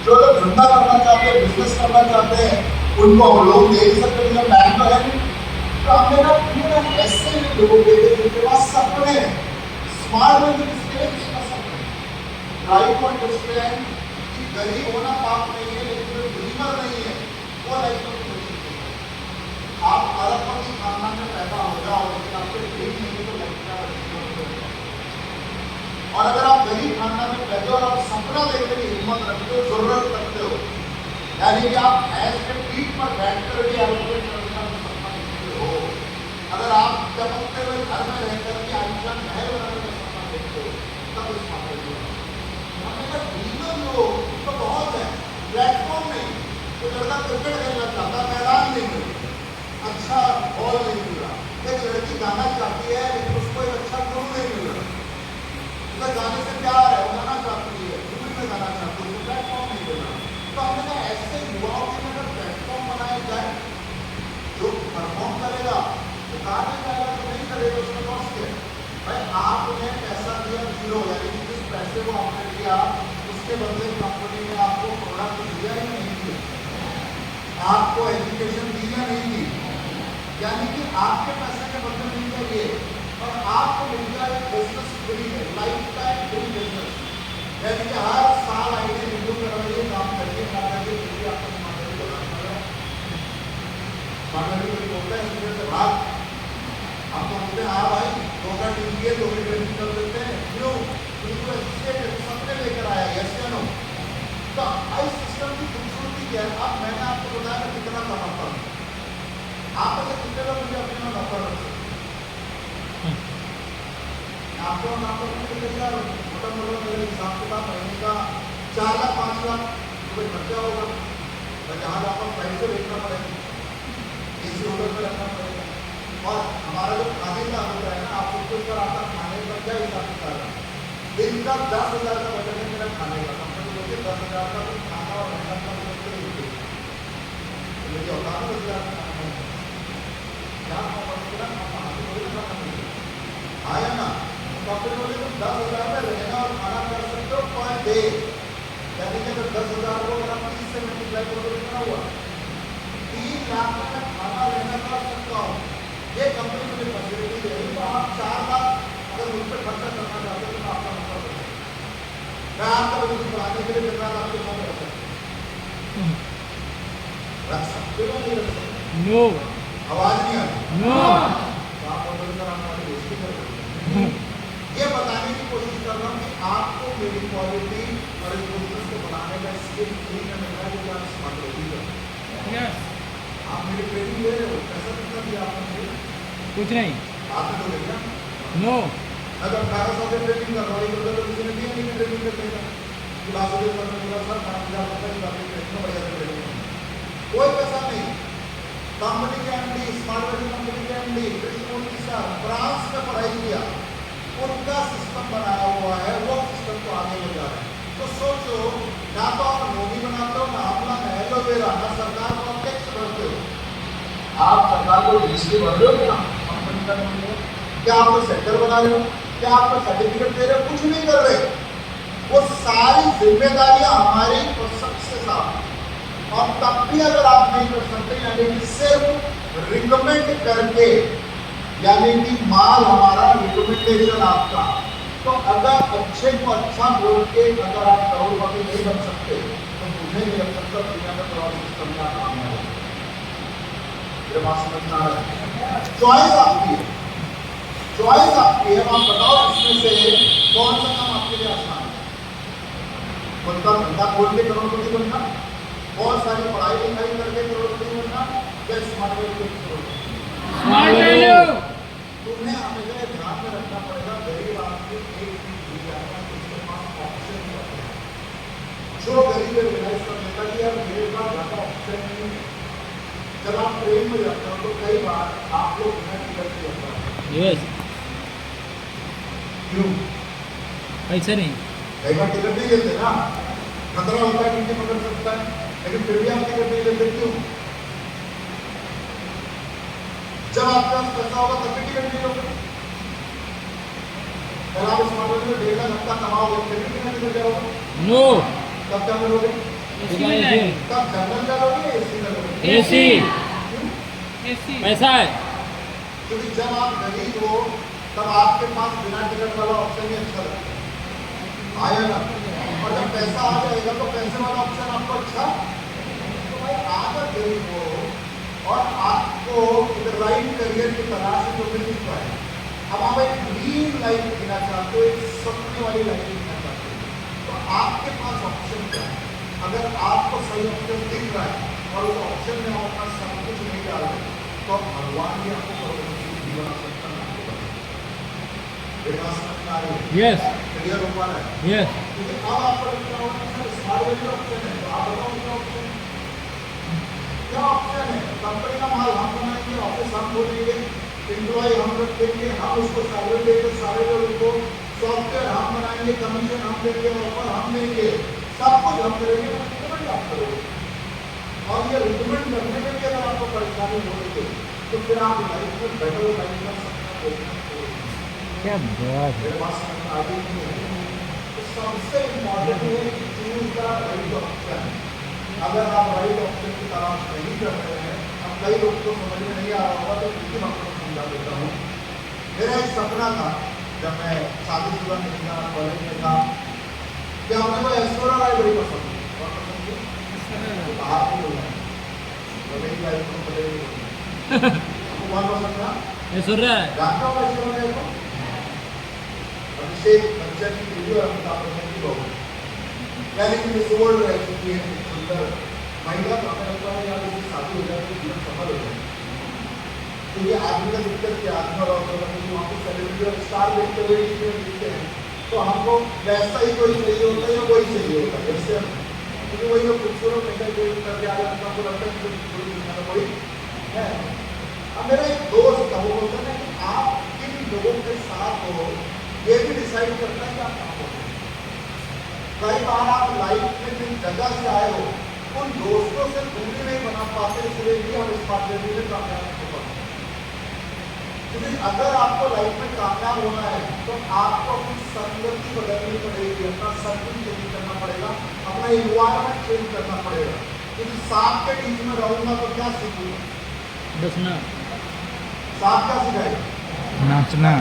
Speaker 1: जो लोग धंधा करना चाहते हैं, बिजनेस करना चाहते हैं, उनको हम लोग दे सकते हैं, बैंक तो है नहीं, तो हमने कहा क्यों ना ऐसे लोगों के लिए जिनके पास सपने हैं, स्मार्ट बिजनेस के लिए किसका सपना है? राइट टू अंडरस्टैंड कि गरीब होना पाप नहीं है, लेकिन जो ड्रीमर नहीं है वो लाइफ में आप अरबपति खानदान में पैदा हो जाओ लेकिन आपके ठीक नहीं तो लगता है। और अगर आप गरीब खानदान में पैदा हो और आप सपना देखने की हिम्मत रखते हो, जरूरत करते हो, यानी कि आप भैंस के पीठ पर बैठकर भी आपके सपना देखते हो। अगर आप चमकते हुए घर में रहकर के आलिशान महल बनाने का सपना देखते हो, तब इस मामले में हमने कहा रीजन जो तो बहुत है, प्लेटफॉर्म नहीं, तो लड़का क्रिकेट खेलना चाहता, मैदान नहीं मिल, अच्छा बॉल नहीं मिल रहा, एक लड़की गाना चाहती है लेकिन उसको एक अच्छा गुरु नहीं मिल रहा, उसका गाने से प्यार है, वो गाना चाहती है, गुरु में गाना चाहती है, प्लेटफॉर्म नहीं मिल रहा। तो हमने कहा ऐसे युवाओं के लिए अगर प्लेटफॉर्म बनाया जाए, जो परफॉर्म करेगा वो गाने जाएगा, तो नहीं करेगा, उसमें लॉस क्या है भाई। आप उन्हें पैसा दिया जीरो, यानी कि जिस पैसे को आपने दिया उसके बदले कंपनी ने आपको प्रोडक्ट दिया ही नहीं दिया, आपको एजुकेशन दी या नहीं दी, यानी कि आपके पैसे के बदले मिल जाइए और आपको मिल जाए बिजनेस फ्री है, लाइफ टाइम फ्री बिजनेस, यानी कि हर साल आइए रिव्यू करवाइए, काम करिए, ना करिए, फिर भी आपको स्मार्टली लगाना पड़ेगा। स्मार्टली कोई बोलता है इसलिए से भाग, हम तो बोलते हैं हाँ भाई 2 का टीम के 2 की ट्रेनिंग कर देते हैं, क्यों? क्योंकि सबने लेकर आया, यस या नो? तो इस सिस्टम की खूबसूरती क्या है? अब मैंने आपको बताया मैं कितना कमाता हूँ, आप ऐसे कितने लोग मुझे अपने में नफा रख सकते, आपको नफा रखने के लिए मोटा मोटा मेरे हिसाब से महीने का 4 लाख 5 लाख रुपये खर्चा होगा, तो जहाँ आपको पैसे बेचना पड़ेगा, किसी होटल में रखना पड़ेगा, और हमारा जो खाने का होता है ना, आप उसके ऊपर आपका खाने का क्या हिसाब किताब है, दिन का 10,000 का बजट है मेरा खाने का, कंपनी बोलते 10,000 का भी खाना और रहना का मुझे होता है 10,000 का खाना आया ना, कंपनी बोले तुम 10,000 में रहना और खाना कर सकते हो पर डे, यानी कि अगर 10,000 को अगर आप 30 से मल्टीप्लाई करो तो कितना हुआ, 3 लाख में मैं खाना रहना कर सकता हूँ। ये कंपनी मुझे फैसिलिटी दे रही है, तो आप 4 लाख अगर मुझ पर खर्चा करना चाहते हो तो आपका मतलब मैं आपका बिजनेस बढ़ाने के लिए दिन रात आपके साथ रख सकते हो, नहीं रख सकते?
Speaker 2: नो,
Speaker 1: आवाज नहीं आ रही,
Speaker 2: नो,
Speaker 1: आप ऑर्डर कर हमारी बेइज्जती कर रहे हैं। ये बताने की कोशिश कर रहा हूँ कि आपको मेरी क्वालिटी और इस बिजनेस को बनाने का स्किल फ्री में मिल रहा है, जो आप स्मार्ट होगी। आप मेरी ट्रेनिंग ले रहे हो, पैसा कितना दिया आपने मुझे?
Speaker 2: कुछ नहीं,
Speaker 1: आपने तो लिया
Speaker 2: नो,
Speaker 1: मैं तो 1800 की ट्रेनिंग कर रहा हूँ, तो किसी ने दिया नहीं ट्रेनिंग करने का, क्लासेस करने का सर 5,000 रुपये की बात ट्रेनिंग बढ़िया ट्रेनिंग, कोई पैसा नहीं। कंपनी के एमडी, स्मार्ट वेडिंग कंपनी के एमडी कृष्णमूर्ति सर फ्रांस में पढ़ाई किया, उनका सिस्टम बनाया हुआ है, वो सिस्टम को आगे ले जा रहे हैं। तो सोचो, ना तो आप मोदी बनाते हो, ना अपना एलोवेरा, ना सरकार को टैक्स भरते हो, आप सरकार को जीएसटी भर रहे हो क्या? कंपनी का क्या आपको सेक्टर बना रहे हो, क्या आपको सर्टिफिकेट दे रहे हो? कुछ नहीं कर रहे, वो सारी जिम्मेदारियां हमारी और सबसे साफ, और तब भी अगर आप नहीं कर सकते, यानी कि सिर्फ रिकमेंड करके, यानी कि माल हमारा रिकमेंडेशन आपका, तो अगर अच्छे को अच्छा बोल के अगर आप करोड़पति नहीं बन सकते तो मुझे नहीं लग सकता दुनिया में थोड़ा सिस्टम में आप कामयाब हो। ये बात समझना है, चॉइस आपकी है, चॉइस आपकी है, आप बताओ इसमें से कौन सा काम आपके लिए आसान है? उनका धंधा खोल के करोड़पति बनना, बहुत सारी पढ़ाई लिखाई करके करोड़पति बनना, या स्मार्ट वैल्यू तुम्हें हमेशा ध्यान में रखना पड़ेगा, गरीब आदमी एक चीज जाएगा तो उसके पास ऑप्शन नहीं होता है। जो गरीब रियलाइज कर लेता कि यार मेरे पास ज़्यादा ऑप्शन नहीं है, जब आप ट्रेन में जाते हो तो कई बार आप लोग बिना टिकट के जाते हो,
Speaker 2: यस,
Speaker 1: क्यों?
Speaker 2: पैसा नहीं,
Speaker 1: कई बार टिकट नहीं लेते ना, खतरा होता है टिकट पकड़ सकता है, लेकिन फिर भी आप टिकट नहीं लेते, क्यों? जब आपके पास पैसा होगा तब भी टिकट नहीं होगा, अगर आप स्मार्ट वैल्यू में 1.5 लाख हफ्ता कमाओगे फिर भी टिकट निकल जाओगे,
Speaker 2: नो,
Speaker 1: तब क्या करोगे?
Speaker 2: एसी,
Speaker 1: तब जनरल करोगे, एसी करोगे?
Speaker 2: एसी,
Speaker 1: एसी
Speaker 2: पैसा है,
Speaker 1: क्योंकि जब आप गरीब हो तब आपके पास बिना टिकट वाला ऑप्शन ही अच्छा लगता है, आया ना? और जब पैसा आ जाएगा तो पैसे वाला ऑप्शन आपको अच्छा, तो भाई अगर गरीब हो और आपको तलाश है जो मिल चुका है। अब आप एक ग्रीन लाइट देना चाहते हो, एक सपने वाली लाइट देना चाहते हो, तो आपके पास ऑप्शन क्या है? अगर आपको सही ऑप्शन दिख रहा है और उस ऑप्शन में आप अपना सब कुछ नहीं डाल रहे, तो भगवान भी आपको करोड़पति जीवन आवश्यकता
Speaker 2: यस
Speaker 1: क्लियर हो पा रहा है?
Speaker 2: यस
Speaker 1: क्योंकि अब आपको लगता होगा कि सर स्मार्ट वेल्थ ऑप्शन है, तो आप बताओ क्या ऑप्शन है? क्या ऑप्शन है? कंपनी का माल हम बनाएंगे, ऑफिस हम खोलेंगे, एम्प्लॉय हम रखेंगे, हम उसको सैलरी देंगे, सारे लोगों को सॉफ्टवेयर हम बनाएंगे, कमीशन हम देंगे, ऑफर हम देंगे, सब कुछ हम करेंगे, रिकमेंड आप करोगे। और ये रिकमेंड करने में भी अगर आपको परेशानी हो रही है, तो फिर आप लाइफ में बेटर लाइफ का सपना देखना छोड़ेंगे।
Speaker 2: क्या बात है।
Speaker 1: मेरे पास आगे नहीं है, तो सबसे इम्पोर्टेंट है कि चूज द राइट ऑप्शन। अगर आप राइट ऑप्शन की तलाश नहीं कर रहे हैं, अब कई लोग को समझ में नहीं आ रहा होगा, तो किसी मैं आपको समझा देता हूँ। मेरा एक सपना था जब मैं शादीशुदा नहीं था, कॉलेज में था, कि हमने को ऐश्वर्या राय बड़ी पसंद थी। और पसंद थी बाहर नहीं बोला, तो मेरी लाइफ में बदल आपको कौन पसंद था?
Speaker 2: ऐश्वर्या
Speaker 1: जानता हूँ ऐश्वर्या राय को, अभिषेक बच्चन की वीडियो और अमिताभ बच्चन की बहू, यानी कि मिस वर्ल्ड रह चुकी है, सुंदर महिला। तो हमें लगता है यार इसकी शादी हो जाए तो जीवन सफल हो जाए। तो ये आदमी का दिक्कत क्या आदमी और औरतों का, क्योंकि वहाँ पे सेलिब्रिटी और स्टार देखते हुए दिखते हैं, तो हमको वैसा ही कोई चाहिए होता है या कोई चाहिए होता है वैसे, क्योंकि वही लोग खूबसूरत नहीं कोई करके आ जाता है, हमको लगता है कि खूबसूरत दिखना तो कोई है। अब मेरा एक दोस्त था, वो बोलता है कि आप किन लोगों के साथ हो ये भी डिसाइड करता है कि आप कहाँ हो। कई बार आप लाइफ में जिन जगह से आए हो उन दोस्तों से दूरी नहीं बना पाते, इसलिए भी हम इस बात में कामयाब नहीं हो पाते। क्योंकि अगर आपको लाइफ में कामयाब होना है तो आपको अपनी संगति बदलनी पड़ेगी, अपना सर्किल चेंज करना पड़ेगा, अपना इन्वायरमेंट चेंज करना पड़ेगा। क्योंकि सांप के बीच में रहूंगा तो क्या सीखूंगा?
Speaker 2: बसना
Speaker 1: सांप क्या सिखाएगा?
Speaker 2: नाचना।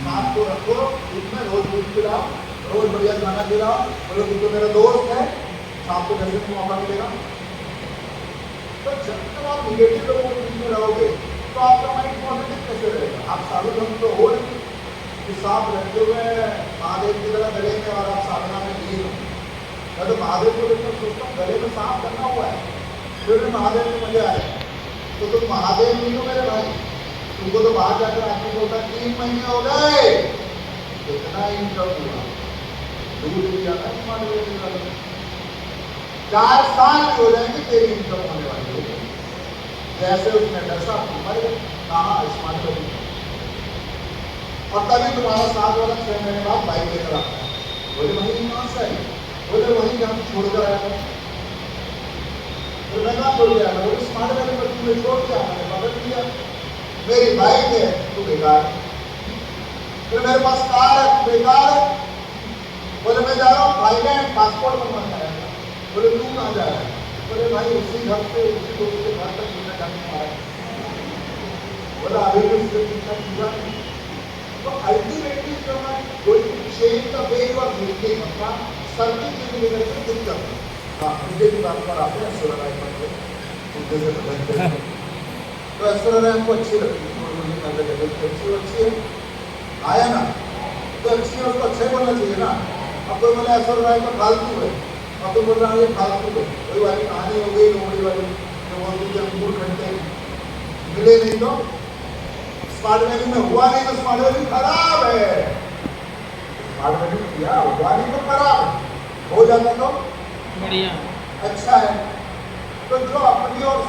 Speaker 1: सांप को रखो दूध में, रोज दूध पिलाओ, रोज बढ़िया खाना खिलाओ, बोलो तू तो मेरा दोस्त है, सांप को कैसे मौका मिलेगा? तो जब तक आप निगेटिव लोगों के बीच में रहोगे तो आपका माइंड पॉजिटिव कैसे रहेगा? आप साधु धर्म तो हो नहीं कि सांप रहते हुए महादेव की तरह गले में और आप साधना में लीन हो। मैं तो महादेव को देखकर सोचता हूँ गले में सांप करना हुआ है, फिर भी महादेव में मजा आए। तो तुम महादेव नहीं हो मेरे भाई, तुमको तो बाहर जाकर आदमी बोलता 3 महीने हो गए, इतना इनकम हुआ, दूध भी आता है स्मार्ट वेल्थ वाले, 4 साल भी हो जाएंगे तेरी इनकम होने वाली है। जैसे उसने डसा तुम्हारे कहा स्मार्ट वेल्थ, और तभी तुम्हारा 7 वाला 6 महीने बाद बाइक लेकर आता है, बोले वही कहाँ से आई? बोले वही जहाँ छोड़कर आया था। तो मैं कहाँ छोड़ गया? बोले स्मार्ट वेल्थ में तुमने छोड़ दिया, मैंने पकड़ लिया, मेरी बाइक है तू बेकार है, फिर मेरे पास कार है तू बेकार है। बोले मैं जा रहा हूँ थाईलैंड, पासपोर्ट बनवाना है। बोले तू कहाँ जा रहा है? बोले भाई उसी घर से उसी दोस्त के घर तक मुझे जाने का है। बोला अभी भी उससे पूछा पूरा नहीं। तो अल्टीमेटली जो है going to change the way you are thinking, अपना सर्किल चेंज करके खुद करना। हाँ मुझे की बात पर आते हैं ऐश्वर्या राय पर, तो ऐश्वर्या राय हमको अच्छी लगती है, अच्छी है आया ना, तो अच्छी है उसको अच्छे बोलना चाहिए ना। अब कोई बोले ऐश्वर्या राय तो फालतू है, अब तो बोल रहा है ये फालतू है, वही वाली कहानी हो गई लोमड़ी वाली, जो बोलती थी अंगूर खरीदते मिले नहीं तो स्मार्ट वैल्यू में हुआ नहीं तो स्मार्ट वैल्यू खराब है, स्मार्ट वैल्यू किया हुआ नहीं तो खराब है, हो जाता तो
Speaker 2: बढ़िया
Speaker 1: अच्छा है। तो जो अपनी और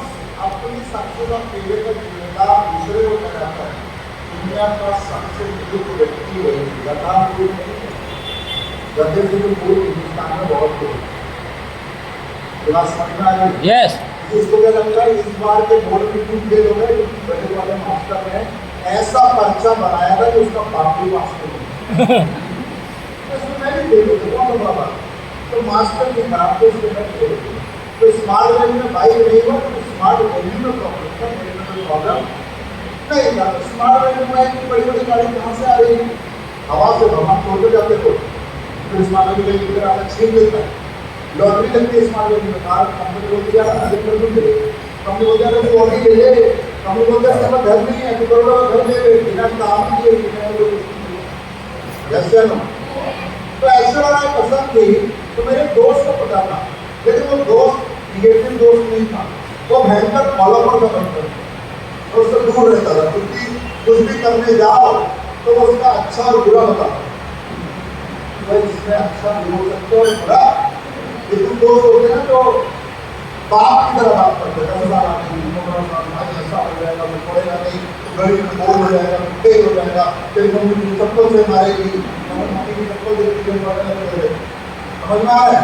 Speaker 1: अपनी सक्सेस और फेलियर का जिम्मेदार दूसरे को ठहराता है, दुनिया का सबसे बुजुर्ग व्यक्ति है, लगातार कोई नहीं है, गधे से तो पूरे हिंदुस्तान में बहुत लोग बात समझ में आ रही है।
Speaker 2: यस
Speaker 1: इसको क्या लगता है इस बार के बोर्ड में क्यों फेल हो गए? क्योंकि गधे वाले मास्टर ने ऐसा पर्चा बनाया था कि उसका बाप भी पास नहीं इसमें मैं भी फेल हो गया बाबा, तो मास्टर के खराब थे इसलिए मैं फेल हो गया। तो स्मार्ट वैल्यू में बाइक नहीं हुआ तो स्मार्ट वैल्यू में प्रॉब्लम था, मेरे में कोई प्रॉब्लम नहीं था। तो स्मार्ट वैल्यू में इतनी बड़ी बड़ी गाड़ी कहाँ से आ रही है? हवा से भगवान तोड़ते जाते थे, फिर स्मार्ट वैल्यू में इधर आकर छीन लेता है। लॉटरी लगती है स्मार्ट वैल्यू में, कार कंपनी बोलती है अधिक कर दूँगे, कंपनी बोलती है तो ऑडी ले ले, हम लोग बोलते हैं घर नहीं है तो करोड़ों का घर ले ले, बिना काम किए बिना जैसे ना। तो ऐश्वर्या राय पसंद थी तो मेरे दोस्त को पता था, लेकिन वो दोस्त निगेटिव दोस्त नहीं था, वो भयंकर फॉलोवर का बनता था और उससे दूर रहता था, क्योंकि कुछ भी करने जाओ तो वो उसका अच्छा और बुरा बताता। तो इसमें अच्छा भी हो सकता है बुरा, लेकिन दोस्त होते हैं तो बाप की तरह बात करते हैं, ऐसा हो जाएगा, वो पड़ेगा नहीं तो गरीब में बोल हो जाएगा, तेज हो जाएगा, तेरी मम्मी की चप्पल से मारेगी, मम्मी की चप्पल देती है, समझ में आ रहा है?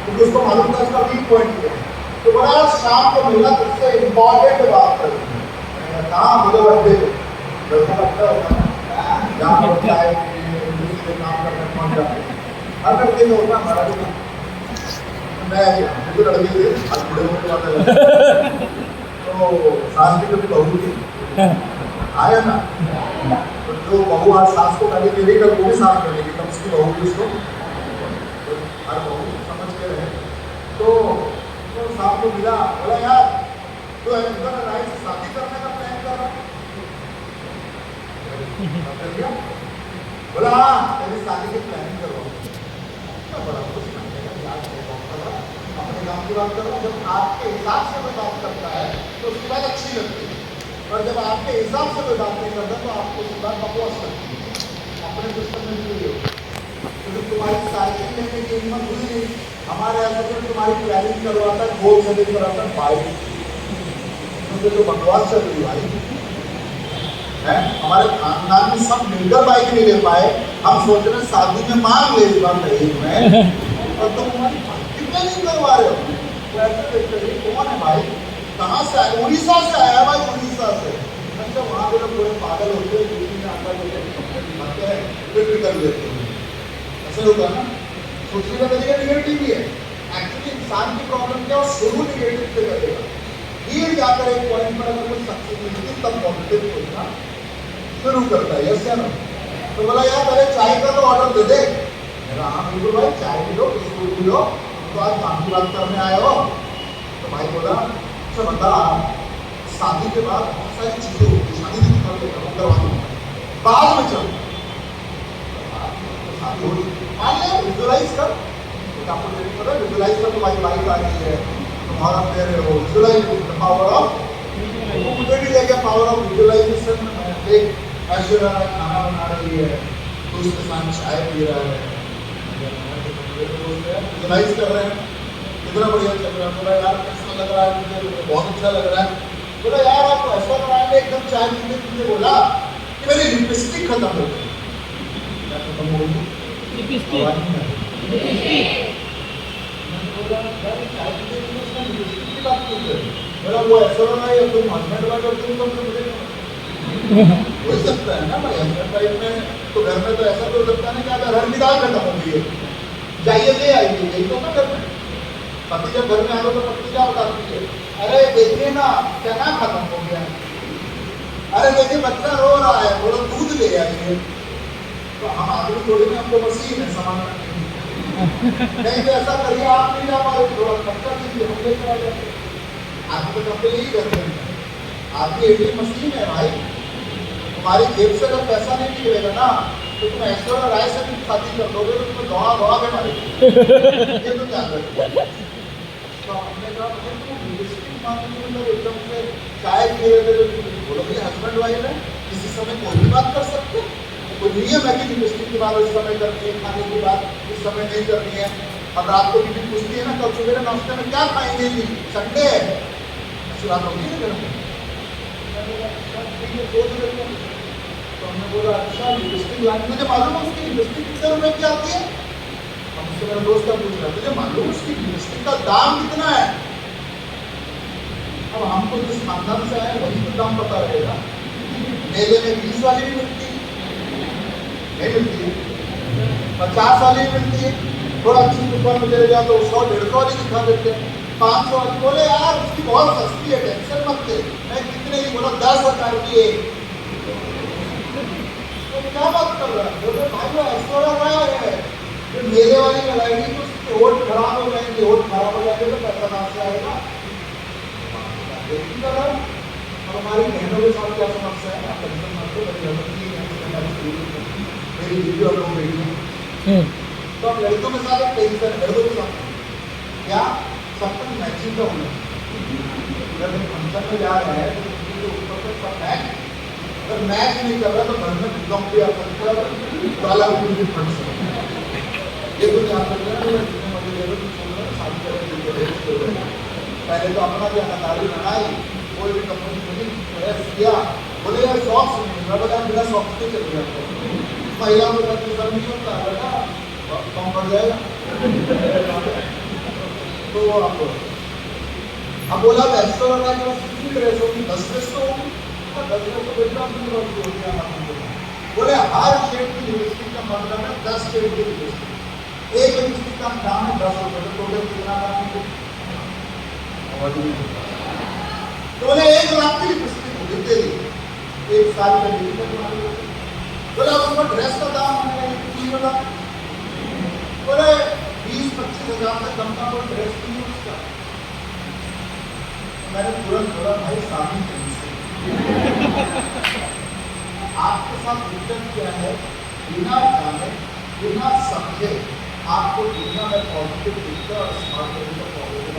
Speaker 1: क्योंकि उसको मालूम था इसका वीक पॉइंट क्या है। तो बड़ा शाम को मिला तो उससे इम्पोर्टेंट बात कर कहाँ बोले बर्थडे को अच्छा होता है जहाँ होता है काम करने पहुँच जाते हैं, हर लड़के में होता है हमारा भी। मैं मुझे लड़के थे आज बड़े होने वाले तो सास की कभी बहू थी आया ना, तो जो बहू आज सास को गाली दे रही कल वो भी सास करेगी, तब उसकी बहू भी उसको हर बहू समझ के रहे। तो सास को मिला, बोला यार तो इधर राय से शादी करने का प्लान कर रहा है, बोला हाँ तेरी शादी की प्लानिंग करवाओ। बड़ा खुश अपने काम की बात कर रहा हूँ, जब आपके हिसाब से कोई बात करता है तो उसकी बात अच्छी लगती है, और जब आपके हिसाब से कोई बात नहीं करता तो आपको उसकी बात बकवास लगती है। अपने सिस्टम में भी क्योंकि तुम्हारी साइकिल लेने की हिम्मत हुई नहीं, हमारे ऐसा तो तुम्हारी प्लानिंग करवाता है, गोल सेटिंग कराता है बाइक, मुझे तो बकवास चल रही भाई है। हमारे खानदान में सब मिलकर बाइक नहीं ले पाए, हम सोच रहे शादी में मांग ले इस बार दहेज में, और तुम हमारी कितने नहीं करवा रहे हो। तो ऐसे देखते हैं कौन है भाई, कहाँ से आया, उड़ीसा से आया भाई, उड़ीसा से। अच्छा वहाँ पे लोग थोड़े पागल होते हैं, यूपी में आता है फिर भी कर लेते हैं, ऐसे होता है ना। सोचने का तरीका निगेटिव ही है, एक्चुअली इंसान की प्रॉब्लम क्या है, शुरू निगेटिव से करेगा, फिर जाकर एक पॉइंट पर अगर कुछ सक्सेस मिलती है तब पॉजिटिव सोचना शुरू करता है। यस या नो? तो बोला यार पहले चाय का तो ऑर्डर दे दे। मेरा हाँ बिल्कुल भाई, चाय भी लो बिस्कुट भी लो, तो आज काम की बात करने आए हो। तो भाई बोला अच्छा बता, शादी के बाद बहुत सारी चीजें होती, शादी नहीं करवा बाद में चल शादी होगी, मान लिया विजुअलाइज कर, आपको पता विजुअलाइज कर, तुम्हारी बाइक आ रही है, तुम्हारा दे रहे हो, विजुअलाइज द पावर ऑफ, मुझे भी लगे पावर ऑफ विजुअलाइजेशन। एक ऐश्वर्या राय खाना बना रही है तो उसके साथ चाय पी रहा है, विजुअलाइज कर रहे हैं कितना बढ़िया चल रहा है। बोला यार कैसा लग रहा है मुझे, बहुत अच्छा लग रहा है। बोला यार आप ऐश्वर्या राय ने एकदम चाय पीते पीते बोला कि मेरी लिपस्टिक खत्म हो गई। क्या खत्म हो गई? बोला वो ऐश्वर्या राय है, तुम हस्बैंड वाइफ और तुम मुझे हो सकता है ना भाई, हस्बैंड वाइफ में तो घर में तो ऐसा तो हो सकता है ना कि घर की दाल खत्म हो गई है, जाइए ले आइए, यही तो ना घर में। पति जब घर में आ तो पत्नी क्या बताती है, अरे देखिए ना चना खत्म हो गया, अरे देखिए बच्चा रो रहा है, बोलो दूध ले आइए। तो हम आदमी थोड़ी ना, हमको मशीन है सामान नहीं तो ऐसा करिए आप नहीं जा पा रहे, थोड़ा खर्चा दीजिए हम लेकर आ जाते। आपको तो कपड़े यही करते हैं, आपकी एटीएम मशीन है भाई, तुम्हारी जेब से अगर पैसा नहीं निकलेगा ना तो तुम ऐश्वर्या राय से भी शादी कर दोगे तो तुम्हें दौड़ा दौड़ा के मारेगी, ये तो क्या करेगा। तो हमने कहा एकदम से चाय पी रहे थे, बोलो भैया हस्बैंड वाइफ है, किसी समय कोई भी बात कर सकते हैं, कोई नियम है कि लिपस्टिक की बात इस समय करनी है, खाने की बात इस समय नहीं करनी है। और रात को टिफिन पूछती है ना कल सुबह नाश्ते में क्या खाएंगे जी, संडे है, ऐसी बात होती है घर में। तो हमने बोला अच्छा लिपस्टिक लाने, मुझे मालूम है उसकी लिपस्टिक कितने रुपए की आती है। हमसे मेरा दोस्त का पूछ रहा है, मुझे मालूम उसकी लिपस्टिक का दाम कितना है। अब हमको जिस खानदान से आए वही तो दाम पता रहेगा। मेले में 20 वाली भी मिलती है, नहीं मिलती है, 50 वाली भी मिलती है, थोड़ा अच्छी दुकान में चले जाओ तो 100-150 वाली दिखा देते हैं, 500 वाली। बोले यार उसकी बहुत सस्ती है, टेंशन मत ले। मैं कितने ही बोला 10,000 की है। तो क्या बात कर रहा है, बोले भाई वो ऐश्वर्या राय है, जो मेले वाली लगाएगी तो उसकी होठ खराब हो जाएंगे, होठ खराब हो जाएंगे तो पैसा कहाँ से आएगा। और तुम्हारी बहनों के साथ क्या समस्या है? आप टेंशन मत लो, मेरी लड़की है, मेरी वीडियो लोग देखिए। तो आप लड़कों के साथ एक टेंशन, लड़कों के साथ क्या सबका मैचिंग का होना। अगर हम फंक्शन में जा रहे हैं तो उसके ऊपर से सब मैच, अगर मैच नहीं कर रहा तो घर में भूकंप भी आ सकता है, काला भी फट सकता है। ये तो याद रखना है, पहले तो अपना जो हदारी बनाई, कोई भी कंपनी मिली प्रेस किया, बोले यार सॉक्स नहीं, मैं बोला बिना सॉक्स के चल जाता है। महिलाओं को तकलीफ नहीं होता है ना, कम पड़ जाएगा। तो आप अब बोला एक्स्ट्रा लगा के बस कितनी ड्रेस होगी, 10 ड्रेस तो होगी, 10 ड्रेस तो बेटा अपनी बात हो गया। बोले हर शेड की लिपस्टिक का मतलब है 10 शेड की लिपस्टिक, एक लिपस्टिक का दाम है 10 रुपये, तो टोटल कितना दाम है? तो बोले 1 लाख की लिपस्टिक होगी तेरी, 1 साल का लिपस्टिक तुम्हारी। बोले उसका ड्रेस का दाम है 3 लाख। बोले 20-25 हज़ार से कम का कोई ड्रेस नहीं है उसका। मैंने तुरंत बोला भाई शादी कैंसिल। आपके साथ रिटर्न किया है, बिना जाने बिना समझे आपको दुनिया में पॉजिटिव दिखता और स्मार्ट का पॉजिटिव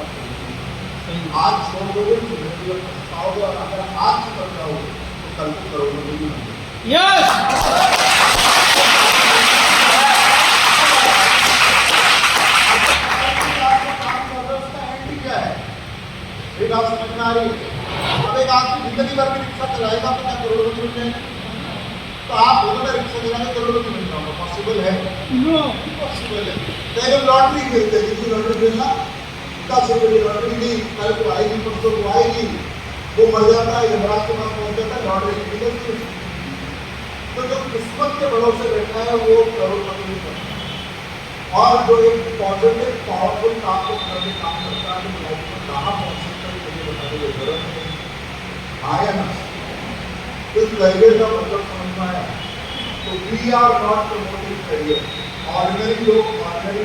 Speaker 1: आज छोड़ दोगे तो पछताओगे, और अगर आज कर जाओगे तो कल को करोगे भी नहीं। यस एक बात समझ में आ रही है? अब एक आदमी जिंदगी भर में रिक्शा चलाएगा तो क्या करोड़पति बन जाएगा? तो आप बोलो मैं रिक्शा चलाने करोड़पति बन जाऊंगा, पॉसिबल है? पॉसिबल है। पहले लॉटरी खेलते हैं, किसी लॉटरी खेलना 10 रुपये की लॉटरी दी, कल को आएगी, परसों को आएगी, वो मर जाता है, यमराज के पास पहुंच जाता है, लॉटरी निकलती है। तो जो किस्मत के भरोसे बैठा है वो करोड़पति नहीं बनता। और जो एक पॉजिटिव पावरफुल काम को करने काम करता है, लाइफ में कहाँ पहुंच सकता है मुझे बताने की जरूरत नहीं। आया ना इस करियर का मतलब समझ में आया? तो we are not promoting career. Ordinary लोग ऑर्डिनरी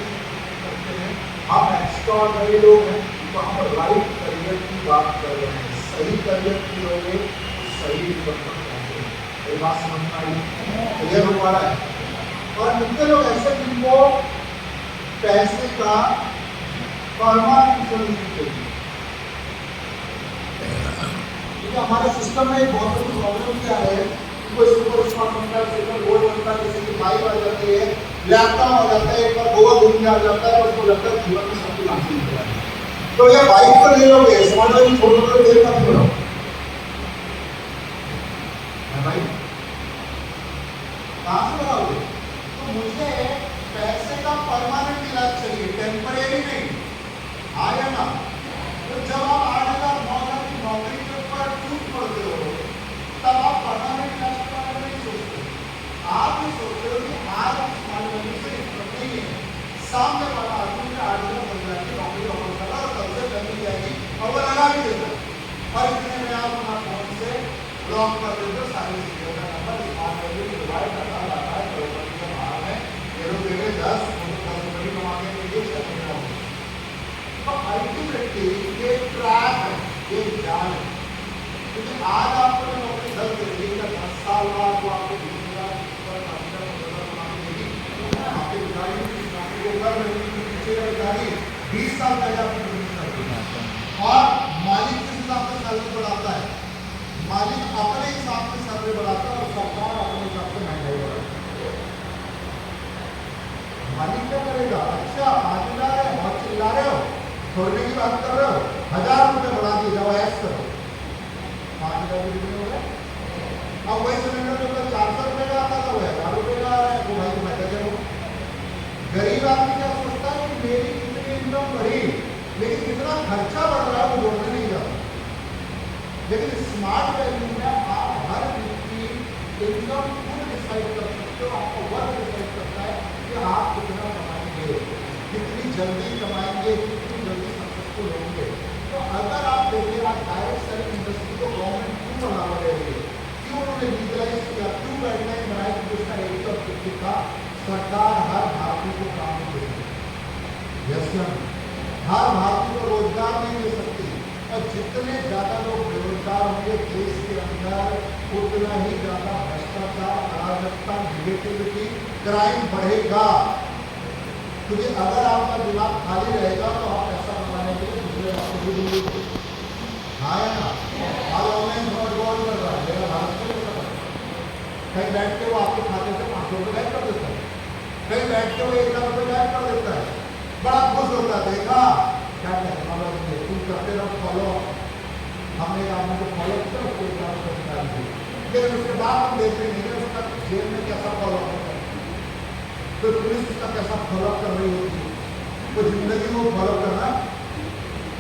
Speaker 1: करते हैं, हम एक्स्ट्राऑर्डिनरी लोग हैं, तो हम राइट करियर की बात कर रहे हैं। सही करियर की लोगे सही रिजल्ट पर पहुंचेंगे। ये बात समझ में आई? क्लियर हो पा रहा है? और कितने लोग ऐसे जिनको पैसे का परमानेंट सोल्यूशन चाहिए? क्योंकि हमारे सिस्टम में एक बहुत बड़ी प्रॉब्लम क्या है, कोई सुपर स्मार्ट बनता है, सुपर गोल्ड बनता है, जैसे कि बाइक आ जाती है, लैपटॉप आ जाता है, एक बार गोवा घूम के आ जाता है, उसको लगता है जीवन में सब कुछ हासिल हो गया है। तो ये बाइक पर ले लोगे, स्मार्ट वाली छोड़ कर देर का क्यों? भाई कहाँ से लगाओगे? तो मुझे पैसे का परमानेंट इलाज चाहिए, टेम्परेरी नहीं। आया ना? तो जब आप 8,000-9,000 की नौकरी के ऊपर टूट पड़ते हो, तब आप परमानेंट इलाज के बारे में नहीं सोचते। आप ये सोचते हो कि आज आप स्मार्ट वैल्यू से नहीं है, सामने वाला आदमी ने 8,000 की नौकरी ऑफर करा और कल से बनी जाएगी और वो लगा भी देता। और इतने में आप अपना फोन से ब्लॉक कर देते हो सारी चीजों का नंबर, स्मार्ट वैल्यू डिवाइड करता आता है, प्रॉपर्टी का भाव है, ये लोग देंगे 10 रुपये कमाने के लिए चलेगा। तो अल्टीमेटली ये ट्रैप है, ये जाल है। क्योंकि आज आपको नौकरी 10 दे देगी, 10 साल बाद वो आपको 20,000 देगी, आपके बिगाड़ी नौकरी को कर रही है, पीछे का बिगाड़ी 20 साल पहले आपकी नौकरी करती है। और मालिक किस हिसाब से सैलरी बढ़ाता है? मालिक अपने हिसाब से सैलरी बढ़ाता है और सरकार अपने हिसाब से महंगाई बढ़ाती है। मालिक क्या करेगा? अच्छा आज चिल्ला रहे हो, बहुत चिल्ला रहे हो, छोड़ने की बात कर रहे हो, 1,000 रुपये बढ़ा दिए, जाओ ऐस करो, 5,000 रुपये हो गए। अब वही सिलेंडर जो 400 रुपये का आता था वो 1,000 रुपये का आ रहा है, वो भाई को मैं कैसे हो? गरीब आदमी क्या सोचता है कि मेरी कितनी इनकम बढ़ी, लेकिन कितना खर्चा बढ़ रहा है वो जोड़ने नहीं जाता। लेकिन स्मार्ट वैल्यू में आप हर की इनकम खुद डिसाइड कर सकते हो, आपका वर्क डिसाइड करता है कि आप कितना कमाएंगे, कितनी जल्दी कमाएंगे, कितनी जल्दी सक्सेसफुल होंगे। तो अगर आप देखिए आप डायरेक्ट सेलिंग इंडस्ट्री को गवर्नमेंट क्यों बढ़ावा दे रही है, क्यों उन्होंने लीगलाइज किया, क्यों गाइडलाइन बनाई कि उसका 150 का सरकार हर भारतीय को काम दे सकती है, हर भारतीय को रोजगार नहीं दे सकती, और जितने ज़्यादा लोग बेरोजगार होंगे देश के अंदर, उतना ही ज़्यादा भ्रष्टाचार, अराजकता, निगेटिविटी, क्राइम बढ़ेगा। क्योंकि अगर आपका दिमाग खाली रहेगा तो आप पैसा कमाने के लिए दूसरे रास्ते भी ढूंढेंगे। हाँ या ना? आज ऑनलाइन फ्रॉड कर रहा है, मेरा भारत में होता है। कहीं बैठ के वो आपके खाते से 500 रुपये गायब कर देता है, कहीं बैठ के वो 1 लाख रुपये गायब कर देता है। बड़ा खुश होता है, देखा क्या टेक्नोलॉजी है, तुम करते रहो फॉलो। हमने एक आदमी को फॉलो किया, उसको 1 लाख रुपये निकाल दिए, लेकिन उसके बाद हम देखते नहीं है उसका जेल में कैसा फॉलो करता है, तो पुलिस उसका कैसा फॉलो कर रही होती है, तो जिंदगी में फॉलो करना।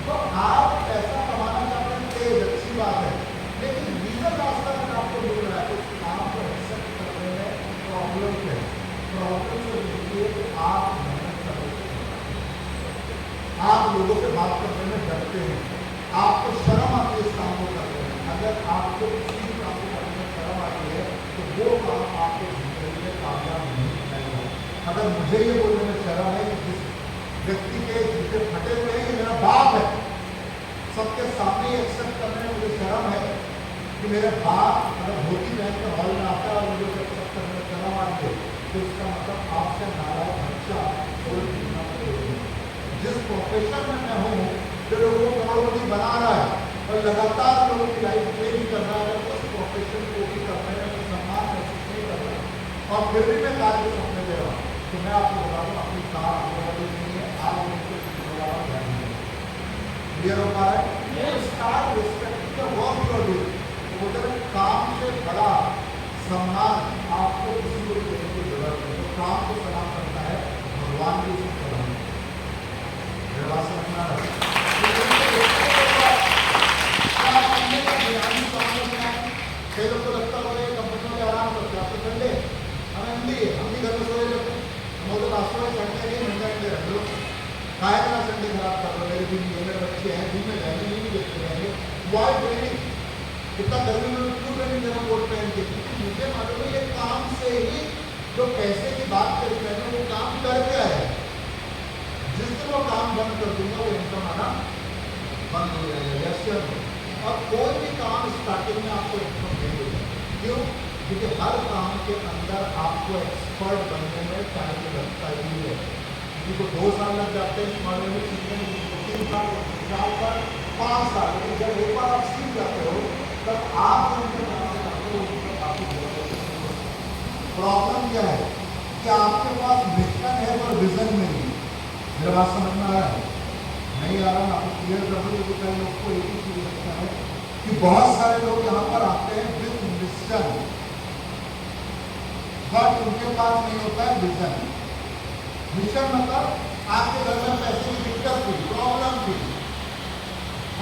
Speaker 1: तो आप पैसा कमाना चाहते हैं, तेज अच्छी बात है, लेकिन लीगल रास्ता अगर आपको मिल रहा है तो उस काम को एक्सेप्ट करने में प्रॉब्लम है। प्रॉब्लम से देखिए कि आप मेहनत कर रहे हैं, आप लोगों से बात करने में डरते हैं, आपको शर्म आती है इस काम को करने में। अगर आपको किसी भी काम को करने में शर्म आती है तो वो काम आपको जिंदगी में कामयाब नहीं करेगा। अगर मुझे ये बोलने में शर्म है कि जिस व्यक्ति के जूते फटे हुए हैं ये मेरा बाप है, सबके सामने एक्सेप्ट करने में मुझे शर्म है कि मेरे बाप अगर धोती पहन कर हॉल में आता है और मुझे एक्सेप्ट करने में शर्म आती है, तो इसका मतलब आपसे नाराज बच्चा कोई जीना नहीं। जिस प्रोफेशन में मैं हूँ जो लोगों को करोड़पति बना रहा है और लगातार लोगों की लाइफ चेंज कर रहा है, उस प्रोफेशन को भी करने में सम्मान महसूस नहीं कर रहा और फिर भी मैं कार्य को सपने दे रहा हूँ, तो मैं आपको बता दूँ अपनी कार आगे नहीं है, आप उनको क्लियर हो पा रहा है। ये स्टार रिस्पेक्ट का वर्क कर दो, तो काम से बड़ा सम्मान आपको किसी को देने की जरूरत है। तो काम को सलाम करता है भगवान की सलाम समझना है। कई लोग को लगता होगा कंपनी में आराम करते हैं, आपको ठंडे हमें हिंदी है, हम भी घर में सोए लेते हैं, हम तो रास्ते में संडे नहीं महंगा इंडे रख लो, खाए ना संडे खराब कर लो, मेरे दिन मेरे बच्चे हैं दिन में जाएंगे नहीं देखते रहेंगे। वाई ट्रेनिंग इतना गर्मी में क्यों ट्रेनिंग देना कोट पहन के, क्योंकि मुझे मालूम है ये काम से ही जो पैसे की बात करी मैंने वो काम कर क्या है। जिस दिन वो काम बंद कर दूंगा वो इनकम आना बंद हो जाएगा। यस, और कोई भी काम स्टार्टिंग में आपको इनकम नहीं देगा। क्यों? क्योंकि हर काम के अंदर आपको एक्सपर्ट बनने में टाइम लगता ही है। किसी को 2 साल लग जाते हैं मालूम में सीखने में, 3 साल 4 साल 5 साल, लेकिन जब एक बार आप सीख जाते हो तब आप उनके काम से करते हो उनको काफी प्रॉब्लम क्या है कि आपके पास मिशन है पर विजन नहीं है। मेरा बात समझ में आ रहा है? नहीं आ रहा, आपको क्लियर कर दूँ। क्योंकि कई लोग को एक ही चीज लगता है कि बहुत सारे लोग यहाँ पर आते हैं विद मिशन, बट उनके पास नहीं होता है विजन। मिशन मतलब आपके घर में पैसे की दिक्कत थी, प्रॉब्लम थी,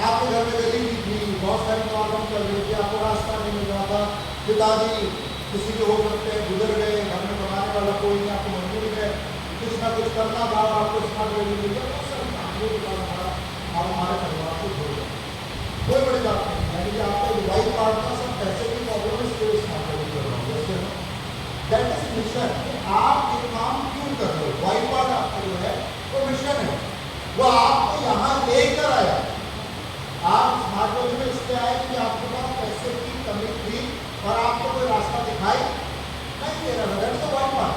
Speaker 1: आपके घर में गरीबी थी, बहुत सारी प्रॉब्लम चल रही थी, आपको रास्ता नहीं मिल रहा था, पिताजी किसी के हो सकते हैं गुजर गए, घर में कमाने वाला कोई नहीं, आपको मजबूरी है कुछ ना कुछ करना था, आपको स्मार्ट वेल्यू मिल गया, बहुत सारी कहानियों के बाद हमारे परिवार को छोड़ गया। कोई बड़ी बात नहीं है कि आपका वाइफ पार्टनर सब पैसे की प्रॉब्लम है, इसको स्मार्ट वेल्यू कर रहा हूँ। जैसे दैट इज मिशन। आप ये काम क्यों कर रहे हो? वाइफ पार्ट आपका जो है वो मिशन है, वो आपको यहाँ लेकर आया। आप स्मार्ट वेल्यू में इसलिए आए कि आपके पास पैसे की कमी थी और आपको कोई रास्ता दिखाई नहीं दे रहा था, तो वाइफ पार्ट।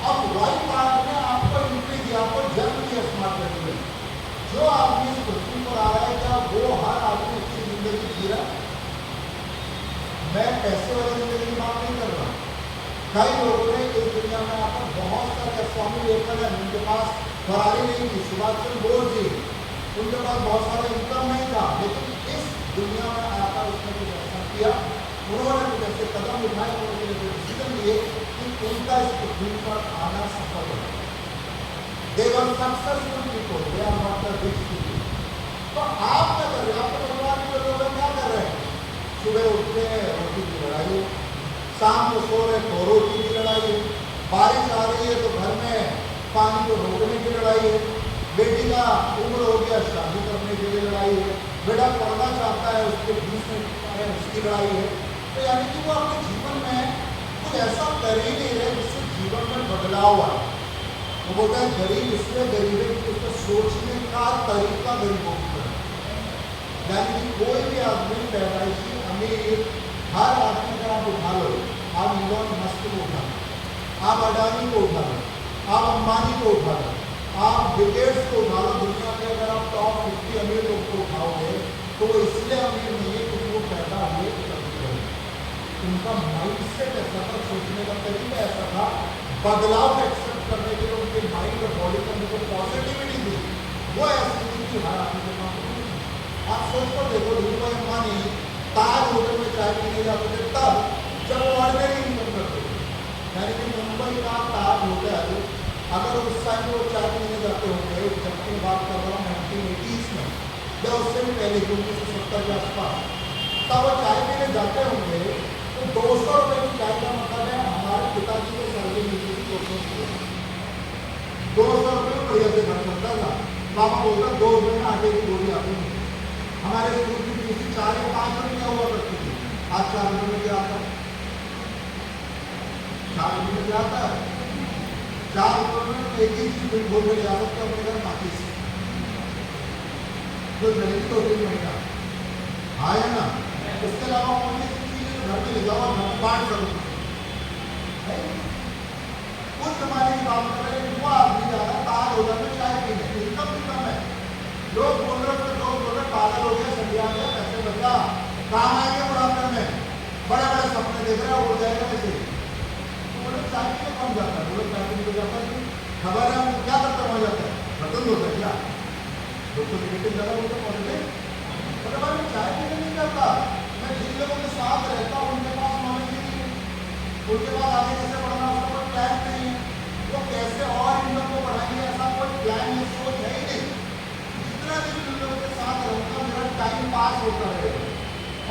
Speaker 1: अब वाइफ पार्ट ने आपको एंट्री दिया, आपको जन्म दिया स्मार्ट वेल्यू में। जो आदमी इस पृथ्वी पर आ रहा है क्या वो हर आदमी अच्छी जिंदगी जी रहा? मैं पैसे वाली जिंदगी की बात नहीं कर रहा। कई लोगों ने इस दुनिया में आकर बहुत सारे स्वामी विवेकानंद, उनके पास फरारी नहीं थी, सुभाष चंद्र बोस जी, उनके पास बहुत सारा इनकम नहीं था, लेकिन इस दुनिया में आकर उसने कुछ ऐसा किया, उन्होंने कुछ ऐसे कदम उठाए, उन्होंने डिसीजन लिए कि उनका इस पृथ्वी पर आना सफल हो। They were successful people, they are not the rich people. तो आप क्या कर रहे हैं? आपके परिवार के लोग क्या कर रहे हैं? सुबह उठते हैं रोटी की लड़ाई, शाम को सो रहे तो रोटी की लड़ाई, बारिश आ रही है तो घर में पानी को रोकने की लड़ाई है, बेटी का उम्र हो गया शादी करने के लिए लड़ाई है, बेटा पढ़ना चाहता है उसके फीस में उसकी लड़ाई है। तो यानी कि वो अपने जीवन में कुछ ऐसा कर ही नहीं रहे जिससे जीवन में बदलाव आए। वो बोलता है गरीब इसलिए गरीब है कि उसका सोचने का तरीका गरीबों की तरह। यानी कि कोई भी आदमी पैदाइशी अमीर, हर आदमी का आप उठा लो, आप इलॉन मस्क को उठा लो, आप अडानी को उठा लो, आप अंबानी को उठा लो, आप बिल गेट्स को उठा लो, दुनिया के अगर आप टॉप 50 अमीर लोग को उठाओगे तो वो इसलिए अमीर नहीं है क्योंकि वो पैदा हुए उनका माइंड सेट ऐसा था, सोचने का तरीका ऐसा था, बदलाव एक्सेप्ट करने के लिए उनके माइंड और बॉडी के अंदर पॉजिटिविटी थी, वो ऐसी थी कि हर आदमी के पास नहीं थी। आप सोच कर देखो, धीरूभाई अंबानी ताज होटल में चाय पीने जाते थे तब जब वो ऑर्डिनरी इनकम करते थे, यानी कि मुंबई का ताज होटल अगर उस टाइम वो चाय पीने जाते होंगे, जब की बात कर रहा हूँ 1980s में या उससे भी पहले 1970 के आसपास, तब वो चाय पीने जाते होंगे तो 200 रुपये की चाय का मतलब है हमारे पिताजी को सैलरी मिलती थी 200 रुपये बढ़िया से घर चलता था। पापा बोलता 2 रुपये में आटे की गोली आती थी। हमारे स्कूल की फीस 4 या 5 रुपये हुआ करती थी, आज 4 रुपये में क्या आता है? 4 रुपये में क्या आता है? 4 रुपये में एक ही चीज बिल बोल ले आ सकते अपने घर बाकी से जो जलेबी 2-3 महीना हाँ है ना। इसके अलावा कौन सी चीज घर में ले जाओ और घर बांट करो। उस जमाने की बात कर रहे हैं, वो आदमी ज्यादा ताज हो जाता चाय पीने, इनकम भी कम है, लोग बोल रहे पागल हो गया, सरिया गया, पैसे बचा, काम आएंगे बुढ़ापे में, बड़े बड़े सपने देख रहे हो, उड़ जाएगा वैसे। तो बोले चाय पीने कम जाता है, बोले चाय पीने जाता है, खबर है हम क्या करते हो जाता है, बदल होता है क्या, लोग तो निगेटिव ज्यादा बोलते पॉजिटिव, मतलब मैं चाय पीने नहीं करता, मैं जिन लोगों के साथ रहता हूँ उनके पास नॉलेज नहीं है, उनके पास आगे कैसे बढ़ना उसका कोई प्लान नहीं है, वो कैसे और इनकम को बढ़ाएंगे ऐसा कोई प्लान या सोच है ही नहीं। जितना दिन उन लोगों के साथ रहूँगा मेरा टाइम पास होता रहेगा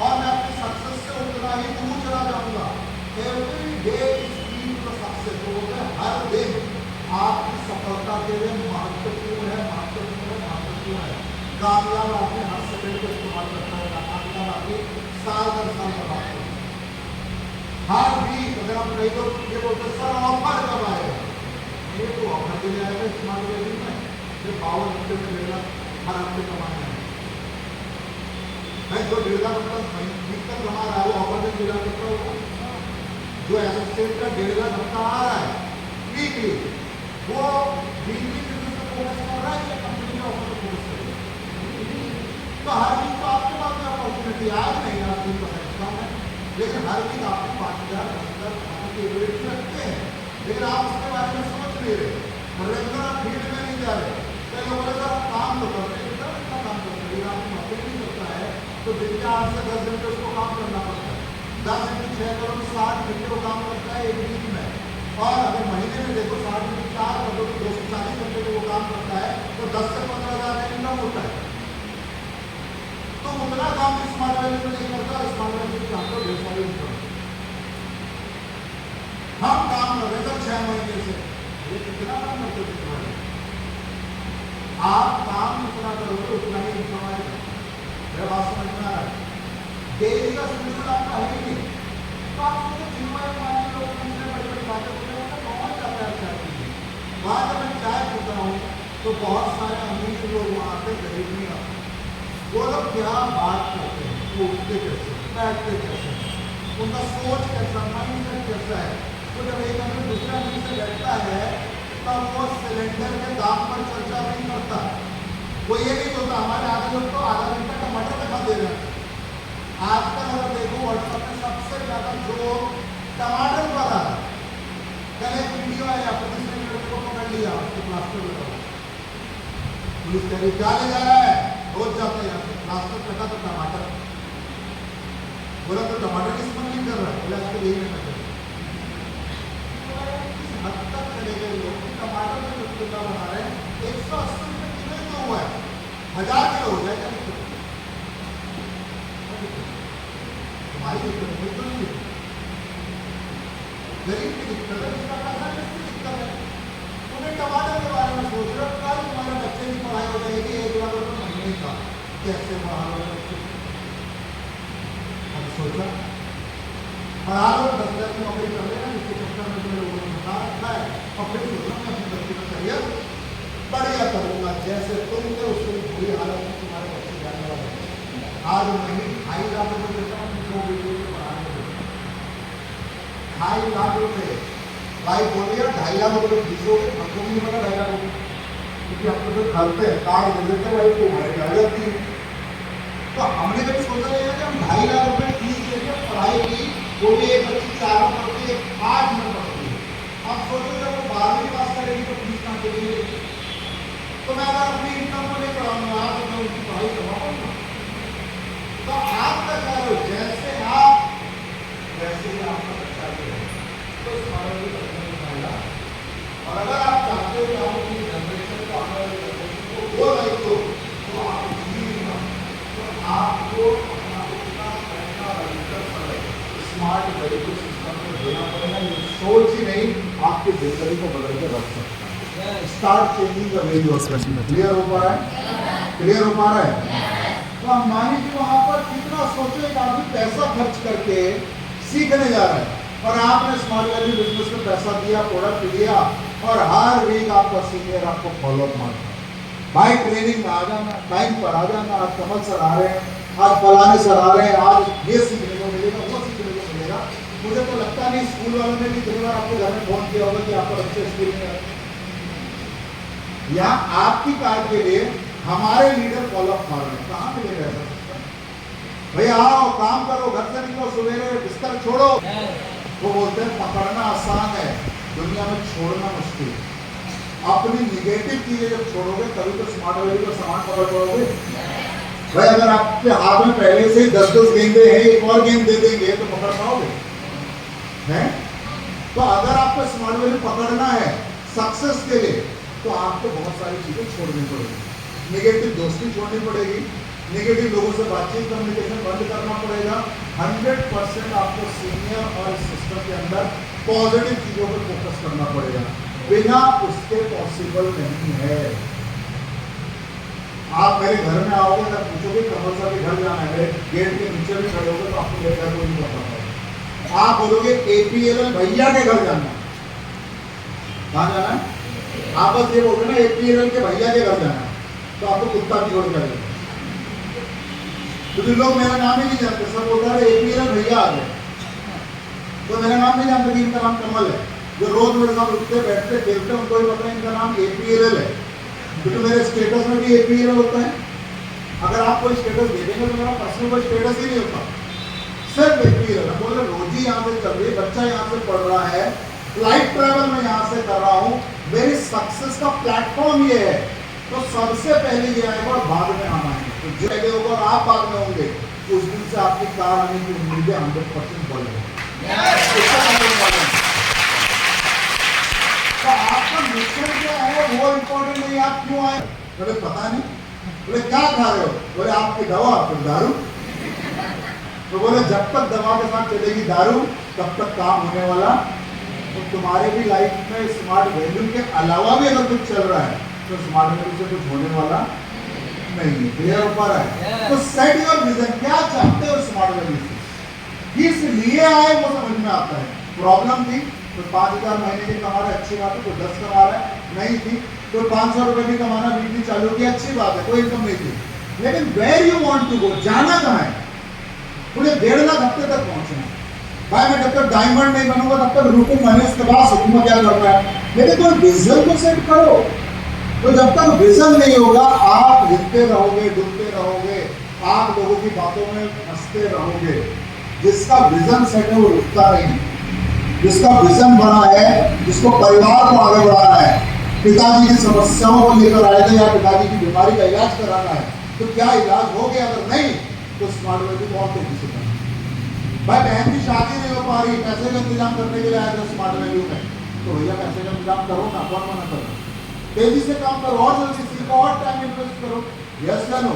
Speaker 1: और मैं अपनी सक्सेस से उतना ही दूर चला जाऊँगा। Every day is keep to success, तो बोलते हैं हर दिन आपकी सफलता के लिए महत्वपूर्ण है, महत्वपूर्ण है, महत्वपूर्ण है। कामयाब आदमी हर सेकंड को इस्तेमाल करता है, कामयाब आदमी साल दर साल बर्बाद करता है। हर वीक अगर हम कई लोग ये बोलते सर ऑफर कब आएगा, ये तो ऑफर के लिए आएगा स्मार्ट वेडिंग में, जो 52 घंटे में मिलेगा हर हफ्ते कमाना है। मैं जो 1.5 लाख रुपये वीक तक कमा रहा है वो ऑफर में मिला करता होगा, जो एसोसिएट का 1.5 लाख हफ्ता आ रहा है वीकली, वो वीकली बिजनेस पर फोकस कर रहा है या कंपनी के ऑफर पर फोकस कर रहा है? तो हर वीक तो आपके पास में अपॉर्चुनिटी आज नहीं, आज दिन का कम है, लेकिन हर वीक आपके 5,000 10,000 खाने की एबिलिटी रखते हैं, लेकिन आप उसके बारे में सोच नहीं रहे, रेगुलर आप फील्ड में नहीं जा रहे। कई लोग बोले सर आप काम तो कर रहे हैं, इतना काम करते हैं, लेकिन आपको नौकरी नहीं करता है तो दिन के 8 से 10 घंटे उसको काम करना पड़ता है, 10 घंटे 6 करोड़ 60 घंटे वो काम करता है एक वीक में, और अगर महीने में देखो 60 घंटे 4 करोड़ 240 घंटे में वो काम करता है तो 10 से 15,000 का इनकम होता है। तो उतना काम स्मार्ट वैल्यू में नहीं करता, स्मार्ट वैल्यू में काम ढेर सारी इनकम। हम काम कर रहे थे 6 महीने से, ये कितना काम करते थे तुम्हारे, आप काम जितना करोगे उतना ही इनकम आएगा। मेरा बात समझ में आ रहा है? डेली का शेड्यूल आपका है ही नहीं, तो आप सोचो जिनमें पानी लोग बड़ी बड़ी बातें बोलते हैं कौन जाता है चाय पीने, वहाँ जब मैं चाय पीता हूँ तो बहुत सारे अमीर लोग वहाँ आते, गरीब नहीं आते, वो लोग क्या बात करते हैं, वो उठते कैसे, बैठते कैसे, उनका सोच कैसा, माइंड सेट कैसा है। तो जब एक आदमी दूसरे आदमी से बैठता है तब वो सिलेंडर के दाम पर चर्चा नहीं करता, वो ये नहीं बोलता हमारे आधे लोग तो आधा घंटा टमाटर दिखा दे रहे हैं। आजकल अगर देखो व्हाट्सएप में सबसे ज्यादा जो टमाटर पर आ रहा है, कल एक वीडियो आया पुलिस ने लड़के को पकड़ लिया, उसको प्लास्टर लगा, पुलिस कह रही क्या ले जा रहा है, रोज जाते हैं यहाँ से, प्लास्टर कटा तो टमाटर, बोला तो टमाटर की स्मगलिंग कर रहा है, बोला इसको यही नहीं करता। हद तक चले गए लोग कि टमाटर में रसगुल्ला बना रहे हैं, 180 रुपये किलो तो हुआ है, 1000 किलो हो जाएगा, तुम्हारी दिक्कत नहीं तो नहीं, गरीब की दिक्कत है, उसका पैसा किसकी दिक्कत है, तुम्हें टमाटर के बारे में सोच रहे हो, कल तुम्हारे बच्चे की पढ़ाई हो जाएगी 1 लाख रुपये महीने का, कैसे पढ़ा लो बच्चे, अब सोचा पढ़ा लो 10,000 की नौकरी कर लेना, इसके चक्कर में तुम्हें लोगों ने बता रखा है, और फिर सोचना मैं अपने बच्चे का करियर बढ़िया करूँगा, जैसे तुम थे उससे बुरी हालत में तुम्हारे बच्चे जाने वाले आज महीने 2.5 लाख रुपए देता हूँ 2 बेटे के पढ़ाने को, 2.5 लाख रुपए। भाई बोलिए 2.5 लाख रुपए फीस हो गई, हमको भी नहीं पता 2.5 लाख रुपए, क्योंकि हम तो फिर करते हैं कार्ड दे देते हैं भाई तो हमारी आ जाती है। तो हमने कभी सोचा नहीं है कि हम 2.5 लाख रुपए फीस देकर पढ़ाई की, वो भी एक बच्ची 4 में पढ़ती है, 8 में पढ़ती है। अब सोचो जब वो 12वीं पास करेगी तो फीस कहाँ से देगी? तो मैं अगर अपनी इनकम को नहीं पढ़ाऊंगा तो मैं उनकी पढ़ाई करवाऊंगा। तो आपका क्या हो, जैसे आप वैसे ही आपका बच्चा भी है, तो इस बारे में करने को फायदा। और अगर आप चाहते हो कि आप अपनी जनरेशन को आने वाली जनरेशन को वो लाइफ दो तो आप जीना, तो आपको अपना उतना पैसा रजिस्टर पर स्मार्ट वेरिएबल सिस्टम को देना पड़ेगा। ये सोच ही नहीं आपकी जिंदगी को बदल के रख सकता है। Start changing the way you are. Clear हो पा रहा है? क्लियर हो पा रहा है? तो हम मानिए कि वहां पर कितना सोचो, एक आदमी पैसा खर्च करके सीखने जा रहा है और आपने स्मॉल वैल्यू बिजनेस में पैसा दिया, प्रोडक्ट लिया और हर वीक आपका सीनियर आपको फॉलोअप मारता है, भाई ट्रेनिंग में आ जाना, टाइम पर आ जाना, आज कमल सर आ रहे हैं, आज फलाने सर आ रहे हैं, आज ये सीखने को मिलेगा, वो सीखने को मिलेगा। मुझे तो लगता नहीं स्कूल वालों ने भी कई बार आपके घर में फोन किया होगा कि आपका बच्चे स्कूल में आए। या आपकी कार के लिए हमारे लीडर फॉलोअप मार रहे हैं, कहाँ मिलेगा ऐसा सिस्टम? भैया आओ काम करो, घर से निकलो, सवेरे बिस्तर छोड़ो। वो बोलते हैं पकड़ना आसान है, दुनिया में छोड़ना मुश्किल। अपनी निगेटिव चीजें जब छोड़ोगे तभी तो स्मार्ट वैल्यू का सामान पकड़ पाओगे। भाई अगर आपके हाथ में पहले से 10-10 गेंदे हैं, एक और गेंद दे देंगे तो पकड़ पाओगे हैं? तो अगर आपको स्मार्ट वैल्यू पकड़ना है सक्सेस के लिए तो आपको बहुत सारी चीजें छोड़नी पड़ेगी। निगेटिव दोस्ती छोड़नी पड़ेगी, निगेटिव लोगों से बातचीत कम्युनिकेशन बंद करना पड़ेगा। 100% आपको सीनियर और सिस्टम के अंदर पॉजिटिव चीजों पर फोकस करना पड़ेगा, बिना उसके पॉसिबल नहीं है। आप मेरे घर में आओगे अगर पूछोगे कमल साहब के घर जाना है, मेरे गेट के नीचे भी खड़े होगे तो आपको मेरे घर कोई नहीं पता। आप बोलोगे APLL भैया के घर जाना है, कहाँ जाना है? आप बस ये बोल रहे ना APLL के भैया के घर जाना है तो आपको कुत्ता भी छोड़ करेगा, क्योंकि लोग मेरा नाम ही नहीं जानते। सब बोलता है APLL भैया आ गए, तो मेरा नाम नहीं जानते कि इनका नाम कमल है। जो रोज मेरे साथ उठते बैठते खेलते हैं उनको ही पता है इनका नाम APLL है, क्योंकि मेरे स्टेटस में भी APLL होता है। अगर आप कोई स्टेटस दे देंगे तो मेरा पर्सनल कोई स्टेटस ही नहीं होता, सिर्फ APLL। बोले रोजी यहाँ से चल रही है, बच्चा यहाँ से पढ़ रहा है, फ्लाइट ट्रैवल मैं यहाँ से कर रहा हूँ, मेरी सक्सेस का प्लेटफॉर्म ये है। तो सबसे पहले ये आएगा और बाद में हम आएंगे। तो जो पहले होगा और आप बाद में होंगे, उस दिन से आपकी कार आने की उम्मीदें 100% बढ़ गई। तो आपका मिशन क्या है वो इम्पोर्टेंट नहीं, आप क्यों आए? बोले पता नहीं। बोले क्या खा रहे हो? बोले आपकी दवा, फिर दारू। तो बोले जब तक दवा के साथ चलेगी दारू तब तक काम होने वाला। तो तुम्हारे भी लाइफ में स्मार्ट वैल्यू के अलावा भी अगर कुछ चल रहा है तो स्मार्ट वैल्यू से कुछ होने वाला नहीं है। क्लियर हो पा रहा है? तो सेट योर विजन, क्या चाहते हो स्मार्ट वैल्यू से, किस लिए आए वो समझ में आता है। प्रॉब्लम थी तो 5,000 महीने की कमा रहा है, अच्छी बात है। कोई 10 कमा रहा है, नहीं थी। तो 500 रुपए भी कमाना वीकली चालू किया, अच्छी बात है, कोई इनकम नहीं थी। लेकिन where you want to go, जाना कहाँ है? मुझे 1.5 लाख हफ्ते तक पहुंचना है। भाई मैं जब तक डायमंड नहीं बनूंगा तब तक रुकूंगा नहीं, उसके बाद सोचूंगा क्या करना है। लेकिन कोई विजन को सेट करो। तो जब तक विजन नहीं होगा आप गिरते रहोगे, डूबते रहोगे, आप लोगों की बातों में फंसते रहोगे। जिसका विजन सेट है वो रुकता नहीं, जिसका विजन बना है, जिसको परिवार को आगे बढ़ाना है, पिताजी की समस्याओं को लेकर आए थे या पिताजी की बीमारी का इलाज कराना है, तो क्या इलाज हो गया? अगर नहीं तो स्मार्ट वैल्यू बहुत तेजी से करना। भाई बहन की शादी नहीं हो पा रही, पैसे का इंतजाम करने के लिए आए थे स्मार्ट वैल्यू में, तो भैया पैसे का इंतजाम करो ना, कौन मना करो? तेजी से काम करो और जल्दी सीखो और टाइम इन्वेस्ट करो। यस या नो?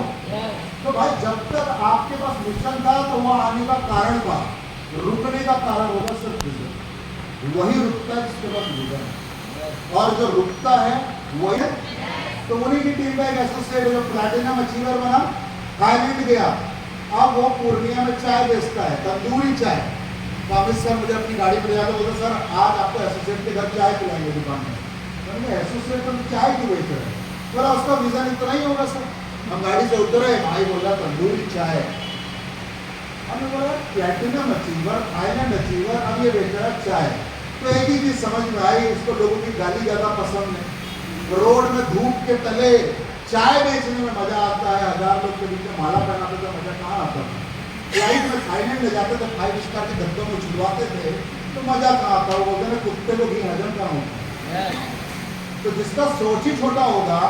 Speaker 1: तो भाई जब तक आपके पास मिशन था तो वह आने का कारण था, रुकने का कारण होगा सिर्फ विजन। वही रुकता है जिसके पास विजन है, और जो रुकता है वही। तो उन्हीं की टीम का एक एसोसिएट जो प्लैटिनम अचीवर बना, थाईलैंड गया, अब वो पूर्णिया में चाय बेचता है, तंदूरी चाय। तो अमित सर मुझे अपनी गाड़ी पर जाकर बोलते सर आज आपको एसोसिएट के घर चाय पिलाएंगे दुकान में। मैंने एसोसिएट में चाय क्यों बेच रहे हैं? बोला उसका विजन इतना ही होगा सर। हम गाड़ी से उतरे, भाई बोला तंदूरी चाय हमने बोला प्लैटिनम अचीवर, थाईलैंड अचीवर, अब ये बेच रहा है चाय। तो एक ही चीज समझ में आई, इसको लोगों की गाली ज्यादा पसंद है। रोड में धूप के तले चाय बेचने में मजा आता है, 1000 लोग के बीच में माला पहनाते तो मजा कहाँ आता है। फ्लाइट में थाईलैंड ले जाते थे, 5 स्टार के धब्बों में छुड़वाते थे तो मजा कहाँ आता है। वो बोलते हैं कुत्ते को घी हजम कहाँ होता है। तो जिसका सोच ही छोटा होगा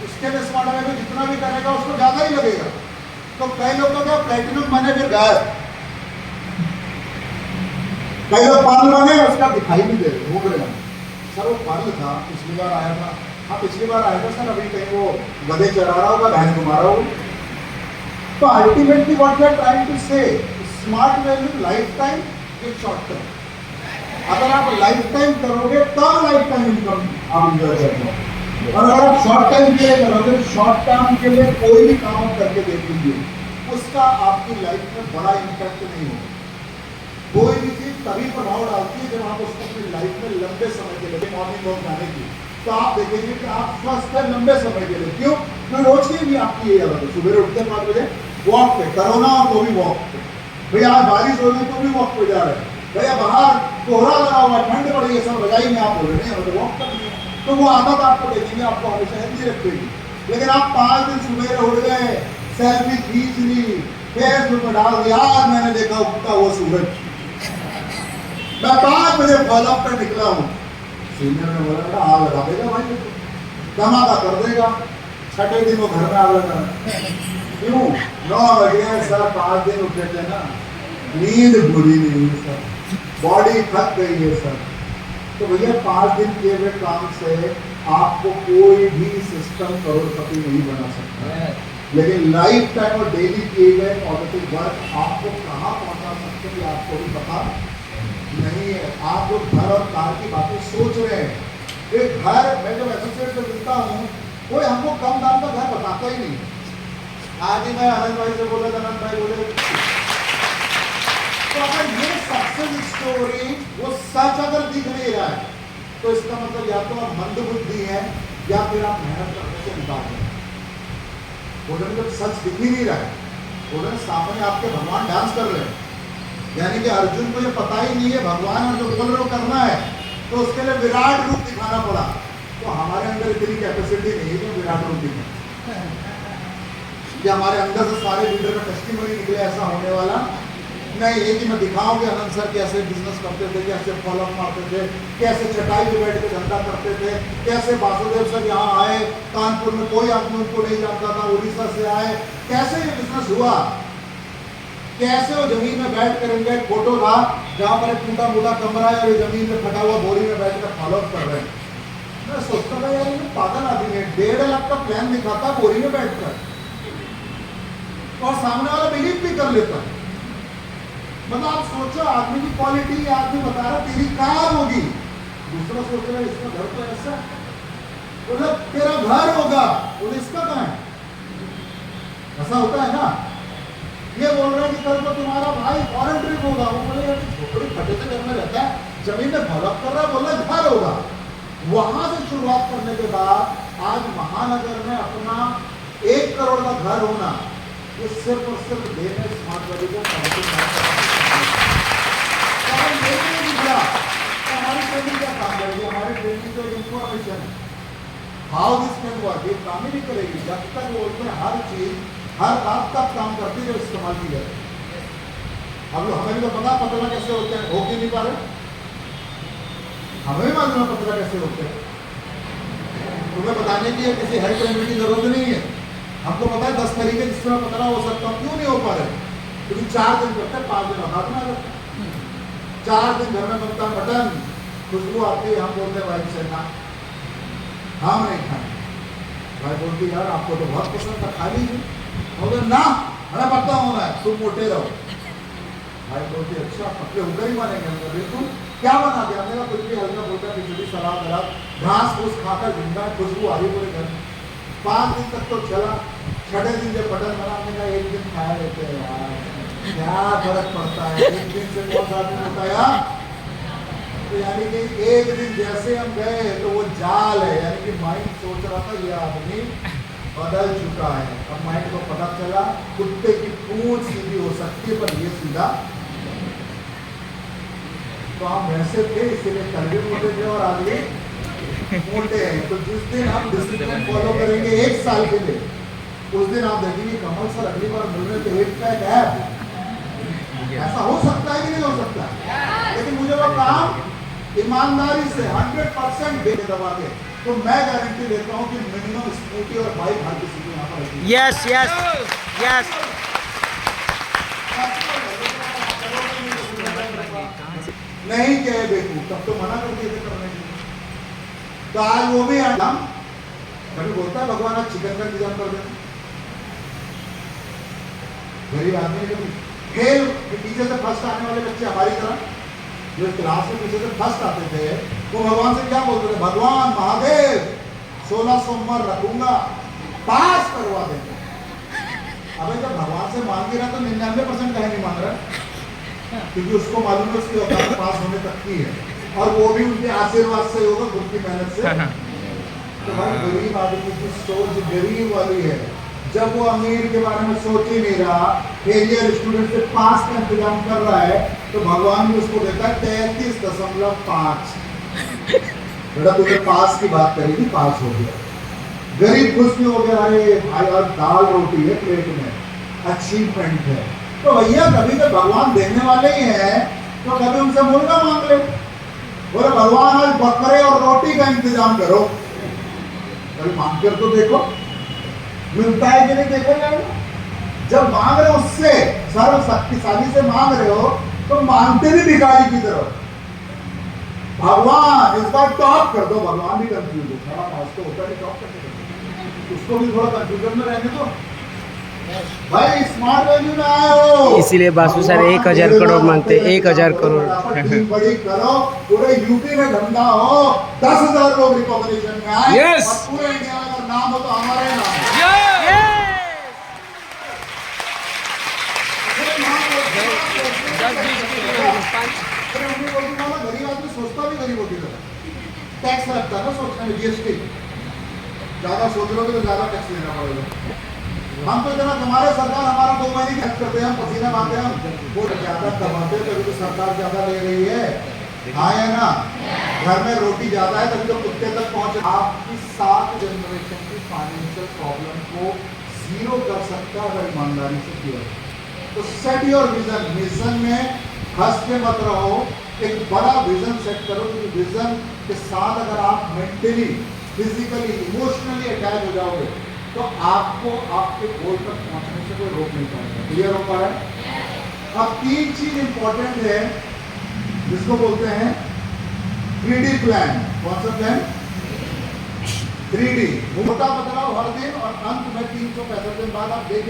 Speaker 1: उसके लिए स्मार्ट में जितना भी करेगा उसको ज्यादा ही लगेगा। तो कई लोग तो क्या प्लेटिनम बने फिर गायब, कई लोग पाल बने उसका दिखाई नहीं दे रहे, हो गए सर। वो पाल था, पिछली बार आया था, हाँ पिछली बार आया था सर, अभी कहीं वो गधे चरा रहा होगा, बहन को मारा होगा। तो ultimately what we are trying to say, smart value life time या शॉर्ट टर्म। अगर आप लाइफ टाइम करोगे तब लाइफ टाइम इनकम आप इंजॉय करते हो, और अगर आप शॉर्ट टाइम के लिए करोगे, शॉर्ट टर्म के लिए कोई भी काम आप करके देख लीजिए, उसका आपकी लाइफ में बड़ा इम्पैक्ट नहीं होगा। कोई भी चीज तभी प्रभाव डालती है जब आप उसको अपनी लाइफ में लंबे समय के लिए, मॉर्निंग वॉक जाने की, तो आप देखेंगे कि आप स्वस्थ है लंबे समय के लिए। क्यों? तो रोज की भी आपकी ये आदत है, सुबह उठते 5 बजे वॉक पे, कोरोना हो तो भी वॉक पे, भैया आज बारिश हो रही तो भी वॉक पे जा रहे हैं, भैया बाहर कोहरा लगा हुआ, ठंड पड़ रही है, सब रजाई में आप बोल रहे हैं, वॉक करनी है। तो वो आदत आपको देखेंगे, आपको हमेशा हेल्दी रखेगी। लेकिन आप 5 दिन सुबह उठ गए, सेल्फी खींच ली, फेसबुक में डाल दिया, आज मैंने देखा उगता हुआ सूरज, मैं 5 बजे फॉलोअप पे निकला हूँ। सीनियर ने बोला आग लगा देगा भाई, धमाका कर देगा। 6ठे दिन वो घर में आग लगा, क्यों? 9 बजे सर, 5 दिन उठे थे ना, नींद पूरी नहीं हुई सर, बॉडी थक गई है सर। तो भैया 5 दिन किए हुए काम से आपको कोई भी सिस्टम करोड़पति नहीं बना सकता है, लेकिन लाइफ टाइम और डेली किए गए पॉजिटिव वर्क आपको कहाँ पहुंचा सकते हैं आपको भी पता नहीं है। आप लोग घर और कार की बातें सोच रहे हैं। एक घर, मैं जब एसोसिएट में मिलता हूँ, कोई हमको कम दाम का घर बताता ही नहीं। आज ही मैं आनंद भाई से बोला, आनंद भाई बोले, तो अगर ये सक्सेस स्टोरी वो सच अगर दिख नहीं रहा है तो इसका मतलब या तो आप मंदबुद्धि है या फिर आप मेहनत करने से इनकार करें। उन्होंने जब सच दिख ही नहीं रहा है, उन्होंने सामने आपके भगवान डांस कर रहे हैं, यानी कि अर्जुन को ये पता ही नहीं है भगवान और जो बोल रहे करना है, तो उसके लिए विराट रूप दिखाना पड़ा। तो हमारे अंदर इतनी कैपेसिटी नहीं है कि विराट रूप दिखाए, कि हमारे अंदर से सारे लीडर का टेस्टिमनी निकले, ऐसा होने वाला नहीं है कि मैं दिखाऊं कि आनंद सर कैसे बिजनेस करते थे, कैसे फॉलोअप मारते थे, कैसे चटाई पे बैठ के धंधा करते थे, कैसे वासुदेव सर यहाँ आए, कानपुर में कोई आदमी उनको नहीं जानता था, उड़ीसा से आए, कैसे ये बिजनेस हुआ, कैसे वो जमीन में बैठ कर, इनका एक फोटो था जहाँ पर एक टूटा मोटा कमरा है और ये जमीन में फटा हुआ बोरी में बैठ कर फॉलोअप कर रहे हैं। मैं सोचता था यार ये पागल आदमी है, 1.5 लाख का प्लान दिखाता बोरी में बैठ कर, और सामने वाला बिलीव भी कर लेता है। मतलब आप सोचो, आदमी की क्वालिटी, आदमी बता रहा तेरी कार होगी, दूसरा सोच रहा है इसका घर तो ऐसा, मतलब तेरा घर होगा, बोले इसका कहाँ है, ऐसा होता है ना। ये बोल रहा है कि कल को तुम्हारा भाई फॉरेन ट्रिप होगा, वो बोले यार छोटे फटे से घर में रहता है, जमीन में फॉलोअप कर रहा है, बोल रहा घर होगा। वहां से शुरुआत करने के बाद आज महानगर में अपना 1 करोड़ का घर होना, ये सिर्फ और सिर्फ देने स्मार्ट वैल्यू को हमारी ट्रेनिंग क्या काम करेगी, हमारी ट्रेनिंग तो इंफॉर्मेशन है, हाउ दिस कैन वर्क, ये काम ही नहीं करेगी जब तक वो उसमें हर चीज हर बात तक काम करती है, इस्तेमाल की जाए। अब लोग हमें भी तो पता पतला कैसे होते हैं, हो क्यों नहीं पा रहे, हमें भी मालूम है पतला कैसे होते हैं, तुम्हें बताने की किसी हेल्थ ट्रेनर की जरूरत नहीं है, हमको पता है 10 तरीके जिससे पतला हो सकता हूँ, क्यों नहीं हो पा रहे, क्योंकि 4 दिन करते हैं, 5 दिन हाथ में आ जाता है। 4 दिन घर में बनता मटन, खुशबू आती है, हम बोलते हैं भाई से ना, हम नहीं खाए, भाई बोलती यार आपको तो बहुत पसंद था, खा लीजिए, बोले ना हमें पता होना है, तुम मोटे रहो। भाई बोलती अच्छा पतले होकर ही मानेंगे, बिल्कुल क्या बना दिया, मेरा कुछ भी हल्का फुल्का खिचड़ी सलाद वलाद घास फूस खाकर जिंदा, खुशबू आ रही पूरे घर। 5 दिन तक तो चला, 6ठे दिन जब मटन बनाने का 1 दिन खाया लेते हैं यार, क्या फर्क पड़ता है, 1 दिन से बहुत आदमी होता है यार। तो यानी कि 1 दिन जैसे हम गए तो वो जाल है, यानी कि माइंड सोच रहा था ये आदमी बदल चुका है। अब माइंड को पता चला कुत्ते की पूंछ सीधी हो सकती है पर ये सीधा, तो हम वैसे थे इसीलिए कल भी मोटे थे और आज भी मोटे हैं। तो जिस दिन आप डिसिप्लिन फॉलो करेंगे 1 साल के लिए, उस दिन आप देखेंगे कमल सर अगली बार मिलने तो 1 पैक है। ऐसा हो सकता है कि नहीं हो सकता, लेकिन मुझे वो काम ईमानदारी से 100% दे दबा के, तो मैं गारंटी देता हूँ कि मिनिमम स्कूटी और बाइक हर किसी को यहाँ पर रहेगी।
Speaker 3: Yes yes yes.
Speaker 1: नहीं कहे बेकू तब तो मना कर दिए थे करने के लिए, तो आज वो भी हम कभी बोलता है भगवान आज चिकन का इंतजाम कर देते। गरीब आदमी कभी फेल पीछे से फर्स्ट आने वाले बच्चे हमारी तरह जो क्लास में पीछे से फर्स्ट आते थे, वो भगवान से क्या बोलते थे, भगवान महादेव 16 सोमवार रखूंगा, पास करवा देंगे। अबे जब भगवान से मांग रहा तो 99% कहीं नहीं मांग रहा, क्योंकि उसको मालूम है उसकी औकात पास होने तक की है, और वो भी उनके आशीर्वाद से होगा, खुद की मेहनत से। तो भाई गरीब आदमी की सोच गरीब वाली है। जब वो अमीर के बारे में सोच ही नहीं रहा, फेलियर स्टूडेंट से पास का इंतजाम कर रहा है, तो भगवान भी उसको देता है 33.5। बेटा तुझे पास की बात करी थी, पास हो गया। गरीब खुश भी हो गया, अरे भाई और दाल रोटी है प्लेट में, अचीवमेंट है। तो भैया कभी तो भगवान देने वाले ही हैं, तो कभी उनसे मुर्गा मांग ले, बोले भगवान आज बकरे और रोटी का इंतजाम करो, कभी मांग कर तो देखो मिलता है कि नहीं, देखो यार। जब मांग रहे हो उससे सर्व शक्तिशाली से मांग रहे हो, तो मांगते भी भिखारी की तरह। भगवान इस बार टॉप कर दो, भगवान भी कंफ्यूज है, थोड़ा पास तो होता नहीं, टॉप करके उसको भी थोड़ा कंफ्यूजन में रहने दो भाई। स्मार्ट वैल्यू में आए हो,
Speaker 3: इसीलिए बासु सर 1000 करोड़ मांगते, 1000 करोड़।
Speaker 1: टीम बड़ी करो, पूरे यूपी में धंधा हो, 10,000 लोग रिकॉग्निशन में आए,
Speaker 3: Yes!
Speaker 1: और पूरे इंडिया में अगर नाम हो तो हमारा ही नाम है। गरीब आदमी सोचता भी गरीबों की तरह, टैक्स लगता है ना सोचने में, जीएसटी ज्यादा सोच लोगे तो ज्यादा टैक्स देना पड़ेगा। हम तो इतना हमारे सरकार हमारा 2 महीने खर्च करते हैं, हम पसीना मारते हैं, वो ज्यादा कमाते हैं, तभी तो सरकार ज्यादा ले रही है। हाँ या ना, घर में रोटी ज्यादा है तभी तो कुत्ते तक पहुंचे। आपकी 7 जनरेशन की फाइनेंशियल प्रॉब्लम को 0 कर सकता है अगर ईमानदारी से किया। तो सेट योर विजन, मिशन में हंस के मत रहो, एक बड़ा विजन सेट करो, क्योंकि विजन के साथ अगर आप मेंटली, फिजिकली, इमोशनली अटैच हो जाओगे, तो आपको आपके गोल तक पहुंचने से कोई रोक नहीं पाएगा। क्लियर हो पा रहा है? अब 3 चीज इंपॉर्टेंट है जिसको बोलते हैं 3D प्लान। कौन सा प्लान? 3D। मोटा बदलाव हर दिन, और अंत में 365 दिन बाद आप देखिए